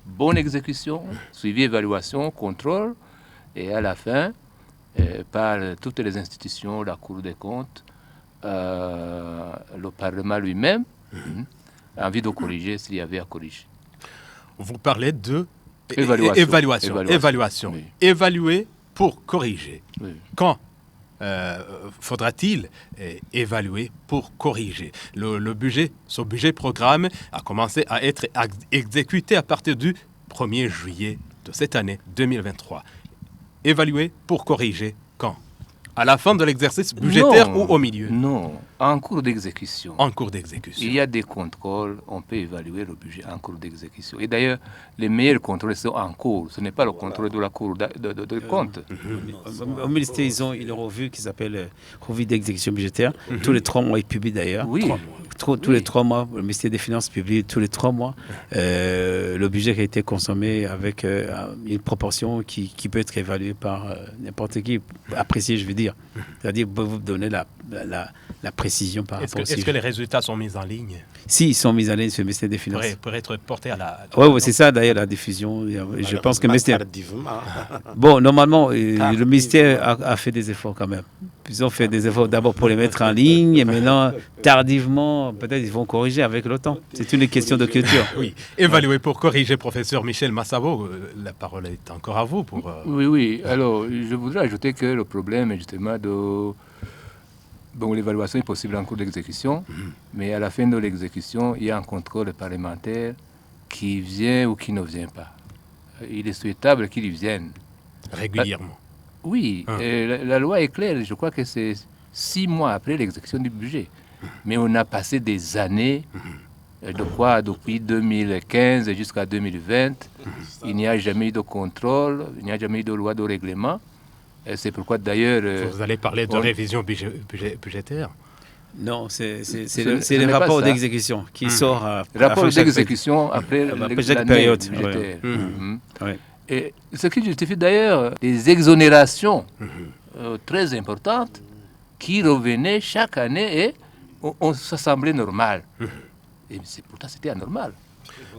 Speaker 5: bonne exécution, suivi, évaluation, contrôle, et à la fin, par toutes les institutions, la Cour des comptes, le Parlement lui-même, envie de corriger s'il y avait à corriger.
Speaker 2: Vous parlez de
Speaker 5: évaluation.
Speaker 2: Oui. Évaluer pour corriger. Oui. Quand faudra-t-il évaluer pour corriger? Ce budget programme a commencé à être exécuté à partir du 1er juillet de cette année 2023. Évaluer pour corriger quand? À la fin de l'exercice budgétaire ou au milieu?
Speaker 5: Non, en cours d'exécution.
Speaker 2: En cours d'exécution.
Speaker 5: Il y a des contrôles, on peut évaluer le budget en cours d'exécution. Et d'ailleurs, les meilleurs contrôles sont en cours. Ce n'est pas le contrôle de la Cour de compte.
Speaker 1: Au ministère, ils ont une revue qui s'appelle Revue d'exécution budgétaire. Tous les 3 mois, ils publient d'ailleurs.
Speaker 5: Oui.
Speaker 1: Tous les 3 mois, le ministère des Finances publie tous les 3 mois le budget qui a été consommé avec une proportion qui peut être évaluée par n'importe qui, appréciée, je veux dire. C'est-à-dire, vous donner la précision par rapport
Speaker 2: Est-ce que les résultats sont mis en ligne?
Speaker 1: Si, ils sont mis en ligne sur le ministère des Finances.
Speaker 2: Pour être portés à la...
Speaker 1: Oui, c'est ça d'ailleurs la diffusion. Je pense que le ministère...
Speaker 3: Tardivement.
Speaker 1: Bon, normalement, le ministère a fait des efforts quand même. Ils ont fait des efforts d'abord pour les mettre en ligne et maintenant, tardivement, peut-être ils vont corriger avec le temps. C'est une question de culture.
Speaker 2: Oui, évaluer pour corriger, professeur Michel Massabo, la parole est encore à vous pour...
Speaker 5: Oui. Alors, je voudrais ajouter que le problème est justement de... Bon, l'évaluation est possible en cours d'exécution, mais à la fin de l'exécution, il y a un contrôle parlementaire qui vient ou qui ne vient pas. Il est souhaitable qu'il y vienne.
Speaker 2: Régulièrement.
Speaker 5: Oui, la loi est claire. Je crois que c'est 6 mois après l'exécution du budget. Mais on a passé des années, depuis 2015 jusqu'à 2020. Il n'y a jamais eu de contrôle, il n'y a jamais eu de loi de règlement. Et c'est pourquoi d'ailleurs...
Speaker 2: Vous allez parler de révision budgétaire?
Speaker 1: Non, c'est le rapport d'exécution qui sort à
Speaker 5: rapport d'exécution après
Speaker 1: chaque période
Speaker 5: budgétaire. Et ce qui justifie d'ailleurs des exonérations très importantes qui revenaient chaque année et ça semblait normal. Et pourtant, c'était anormal.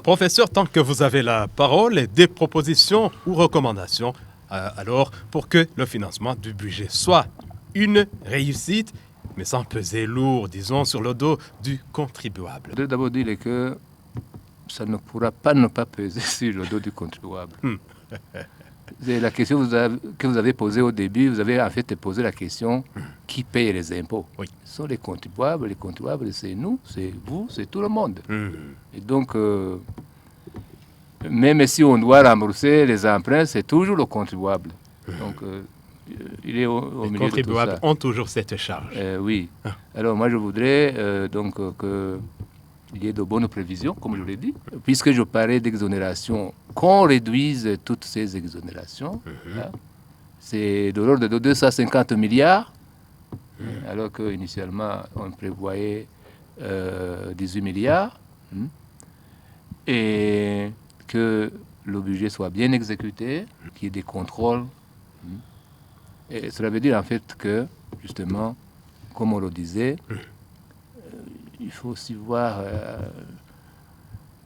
Speaker 2: Professeur, tant que vous avez la parole, des propositions ou recommandations, alors pour que le financement du budget soit une réussite, mais sans peser lourd, disons, sur le dos du contribuable.
Speaker 5: Je voudrais d'abord dire que ça ne pourra pas ne pas peser sur le dos du contribuable. C'est la question que vous avez posée au début, vous avez en fait posé la question qui paye les impôts?
Speaker 2: Oui.
Speaker 5: Ce sont les contribuables, c'est nous, c'est vous, c'est tout le monde. Et donc, même si on doit rembourser les emprunts, c'est toujours le contribuable. Donc, il est au milieu de tout ça.
Speaker 2: Les contribuables ont toujours cette charge.
Speaker 5: Oui. Alors, moi, je voudrais qu'il y ait de bonnes prévisions, comme je l'ai dit, puisque je parlais d'exonération, qu'on réduise toutes ces exonérations. Hein. C'est de l'ordre de 250 milliards, alors qu'initialement, on prévoyait 18 milliards. Et que le budget soit bien exécuté, qu'il y ait des contrôles. Et cela veut dire en fait que, justement, comme on le disait, il faut aussi voir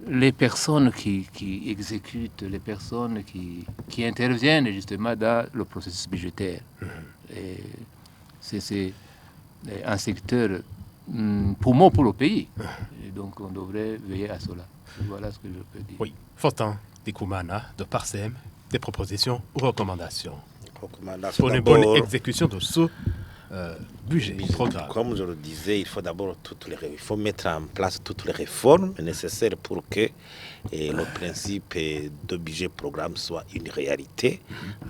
Speaker 5: les personnes qui exécutent, les personnes qui interviennent justement dans le processus budgétaire. Et c'est un secteur poumon pour le pays. Et donc on devrait veiller à cela. Voilà ce que je peux dire.
Speaker 2: Oui, Fortin Dikoumana de Parsem, des propositions ou recommandations pour une bonne exécution de ce budget, programme.
Speaker 3: Comme je le disais, il faut d'abord mettre en place toutes les réformes nécessaires pour que le principe de budget programme soit une réalité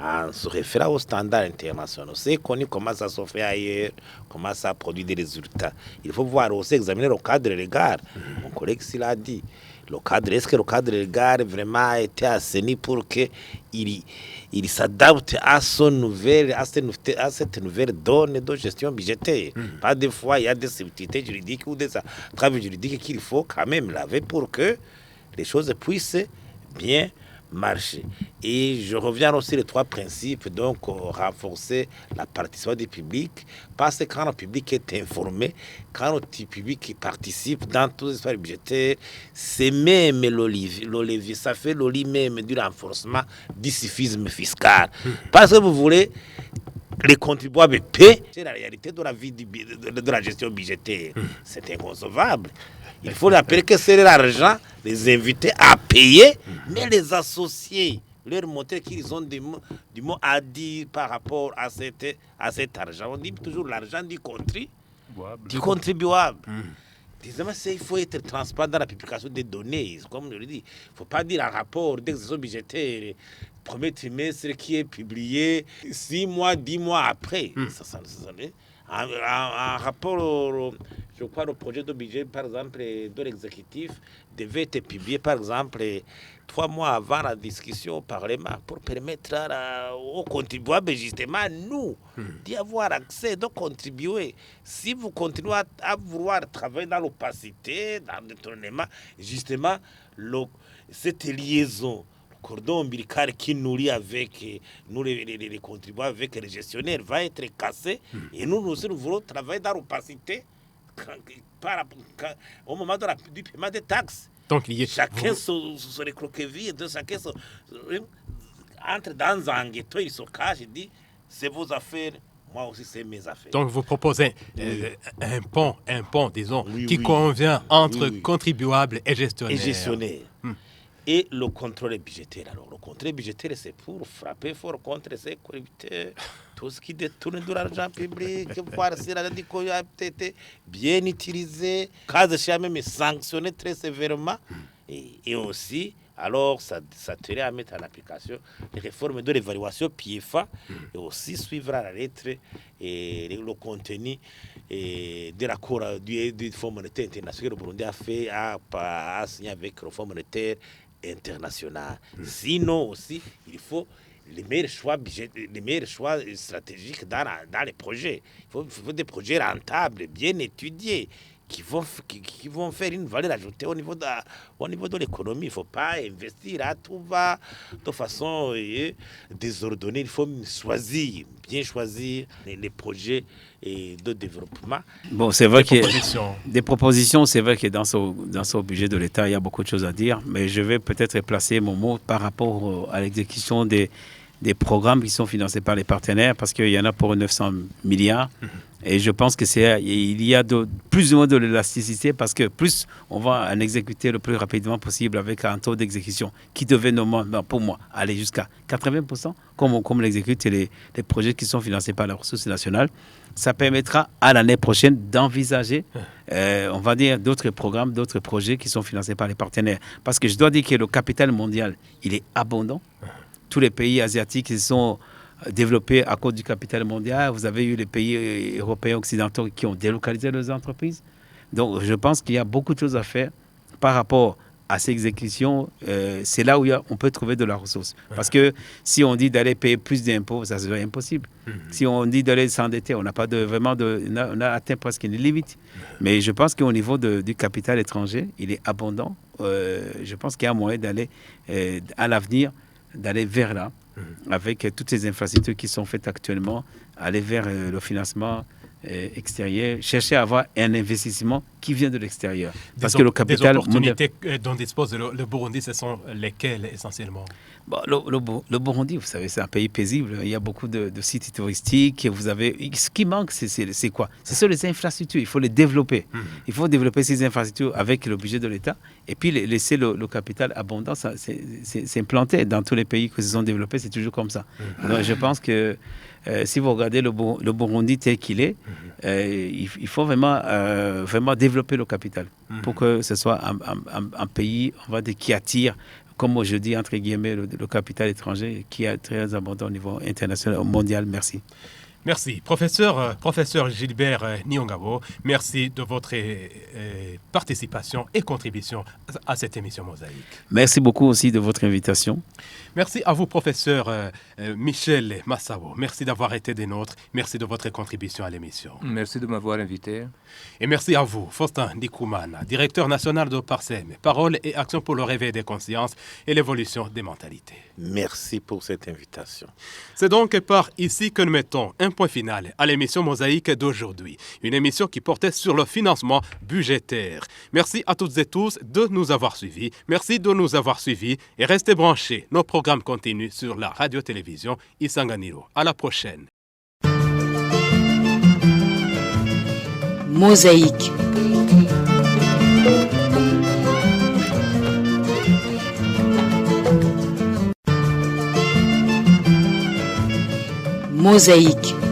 Speaker 3: en se référant aux standards internationaux. C'est connu comment ça se fait ailleurs, comment ça produit des résultats. Il faut voir aussi examiner le cadre légal. Mon collègue s'il a dit. Est-ce que le cadre légal vraiment a été assaini pour qu'il s'adapte à cette nouvelle donne de gestion budgétaire? Pas des fois, il y a des subtilités juridiques ou des entraves juridiques qu'il faut quand même laver pour que les choses puissent bien marcher. Et je reviens aussi les 3 principes, donc renforcer la participation du public, parce que quand le public est informé, quand le public participe dans tous les sphères budgétaires, c'est même l'olivier, ça fait l'olivier même du renforcement du civisme fiscal. Parce que vous voulez, les contribuables paient, c'est la réalité de la vie de la gestion budgétaire. C'est inconcevable. Il faut rappeler que c'est l'argent, les invités à payer, mais les associés leur montrer qu'ils ont du mot à dire par rapport à cet argent. On dit toujours l'argent du contribuable. Disons, il faut être transparent dans la publication des données. Comme je le dis, il ne faut pas dire un rapport d'exercice budgétaire, premier trimestre qui est publié 6 mois, 10 mois après. Un rapport, je crois, le projet de budget, par exemple, de l'exécutif devait être publié, par exemple, 3 mois avant la discussion au Parlement pour permettre aux contribuables, justement, nous, d'y avoir accès, de contribuer. Si vous continuez à vouloir travailler dans l'opacité, dans le détournement, justement, cette liaison, cordon ombilical qui nous lie avec nous les contribuables, avec les gestionnaires, va être cassé. Et nous aussi, nous voulons travailler dans l'opacité au moment du paiement des taxes.
Speaker 2: Donc,
Speaker 3: chacun se recroqueville, chacun entre dans un ghetto, il se cache, il dit c'est vos affaires, moi aussi c'est mes affaires.
Speaker 2: Donc vous proposez un pont, disons, qui convient entre contribuables et gestionnaires.
Speaker 3: Et le contrôle budgétaire. Alors, le contrôle budgétaire, c'est pour frapper fort contre ces corrupteurs, tout ce qui détourne de l'argent public, voir si l'argent a été bien utilisé, cas échéant même sanctionné très sévèrement. Et aussi, alors, ça serait à mettre en application les réformes de l'évaluation PIEFA et aussi suivre à la lettre et le contenu de l'accord du Fonds monétaire international que le Burundi a signé avec le Fonds monétaire international. Sinon aussi, il faut les meilleurs choix stratégiques dans les projets. Il faut des projets rentables, bien étudiés, qui vont faire une valeur ajoutée au niveau de l'économie. Il ne faut pas investir à tout va de façon désordonnée. Il faut bien choisir les projets de développement.
Speaker 1: Bon, c'est vrai qu'il y a des propositions. C'est vrai que dans ce budget de l'État, il y a beaucoup de choses à dire, mais je vais peut-être placer mon mot par rapport à l'exécution des programmes qui sont financés par les partenaires, parce qu'il y en a pour 900 milliards. Et je pense qu'il y a plus ou moins de l'élasticité, parce que plus on va en exécuter le plus rapidement possible avec un taux d'exécution qui devait normalement, pour moi, aller jusqu'à 80%, comme l'exécutent les projets qui sont financés par la ressource nationale. Ça permettra à l'année prochaine d'envisager, on va dire, d'autres programmes, d'autres projets qui sont financés par les partenaires. Parce que je dois dire que le capital mondial, il est abondant. Tous les pays asiatiques se sont développés à cause du capital mondial. Vous avez eu les pays européens occidentaux qui ont délocalisé leurs entreprises. Donc, je pense qu'il y a beaucoup de choses à faire par rapport à ces exécutions. C'est là où on peut trouver de la ressource. Parce que si on dit d'aller payer plus d'impôts, ça serait impossible. Si on dit d'aller s'endetter, on n'a pas on a atteint presque une limite. Mais je pense qu'au niveau du capital étranger, il est abondant. Je pense qu'il y a moyen d'aller à l'avenir, d'aller vers là, avec toutes ces infrastructures qui sont faites actuellement, aller vers le financement extérieur, chercher à avoir un investissement qui vient de l'extérieur. Parce que le capital...
Speaker 2: Des opportunités dont dispose le Burundi, ce sont lesquelles essentiellement?
Speaker 1: Bon, le Burundi, vous savez, c'est un pays paisible. Il y a beaucoup de sites touristiques. Ce qui manque, c'est quoi? Ce sont les infrastructures. Il faut les développer. Il faut développer ces infrastructures avec le budget de l'État et puis laisser le capital abondant. C'est implanté dans tous les pays qui se sont développés. C'est toujours comme ça. Donc, je pense que si vous regardez le Burundi tel qu'il est, il faut vraiment développer le capital pour que ce soit un pays, on va dire, qui attire, comme je dis, entre guillemets, le capital étranger qui est très abondant au niveau international, mondial. Merci.
Speaker 2: Merci. Professeur Gilbert Niongabo, merci de votre participation et contribution à cette émission Mosaïque.
Speaker 1: Merci beaucoup aussi de votre invitation.
Speaker 2: Merci à vous, professeur Michel Massabo. Merci d'avoir été des nôtres. Merci de votre contribution à l'émission.
Speaker 5: Merci de m'avoir invité.
Speaker 2: Et merci à vous, Faustin Ndikoumana, directeur national de Parsem, Parole et Action pour le réveil des consciences et l'évolution des mentalités.
Speaker 3: Merci pour cette invitation.
Speaker 2: C'est donc par ici que nous mettons un point final à l'émission Mosaïque d'aujourd'hui. Une émission qui portait sur le financement budgétaire. Merci à toutes et tous de nous avoir suivis. Merci de nous avoir suivis et restez branchés. Nos programmes continuent sur la radio-télévision Isanganiro. À la prochaine.
Speaker 4: Mosaïque. Mosaïque.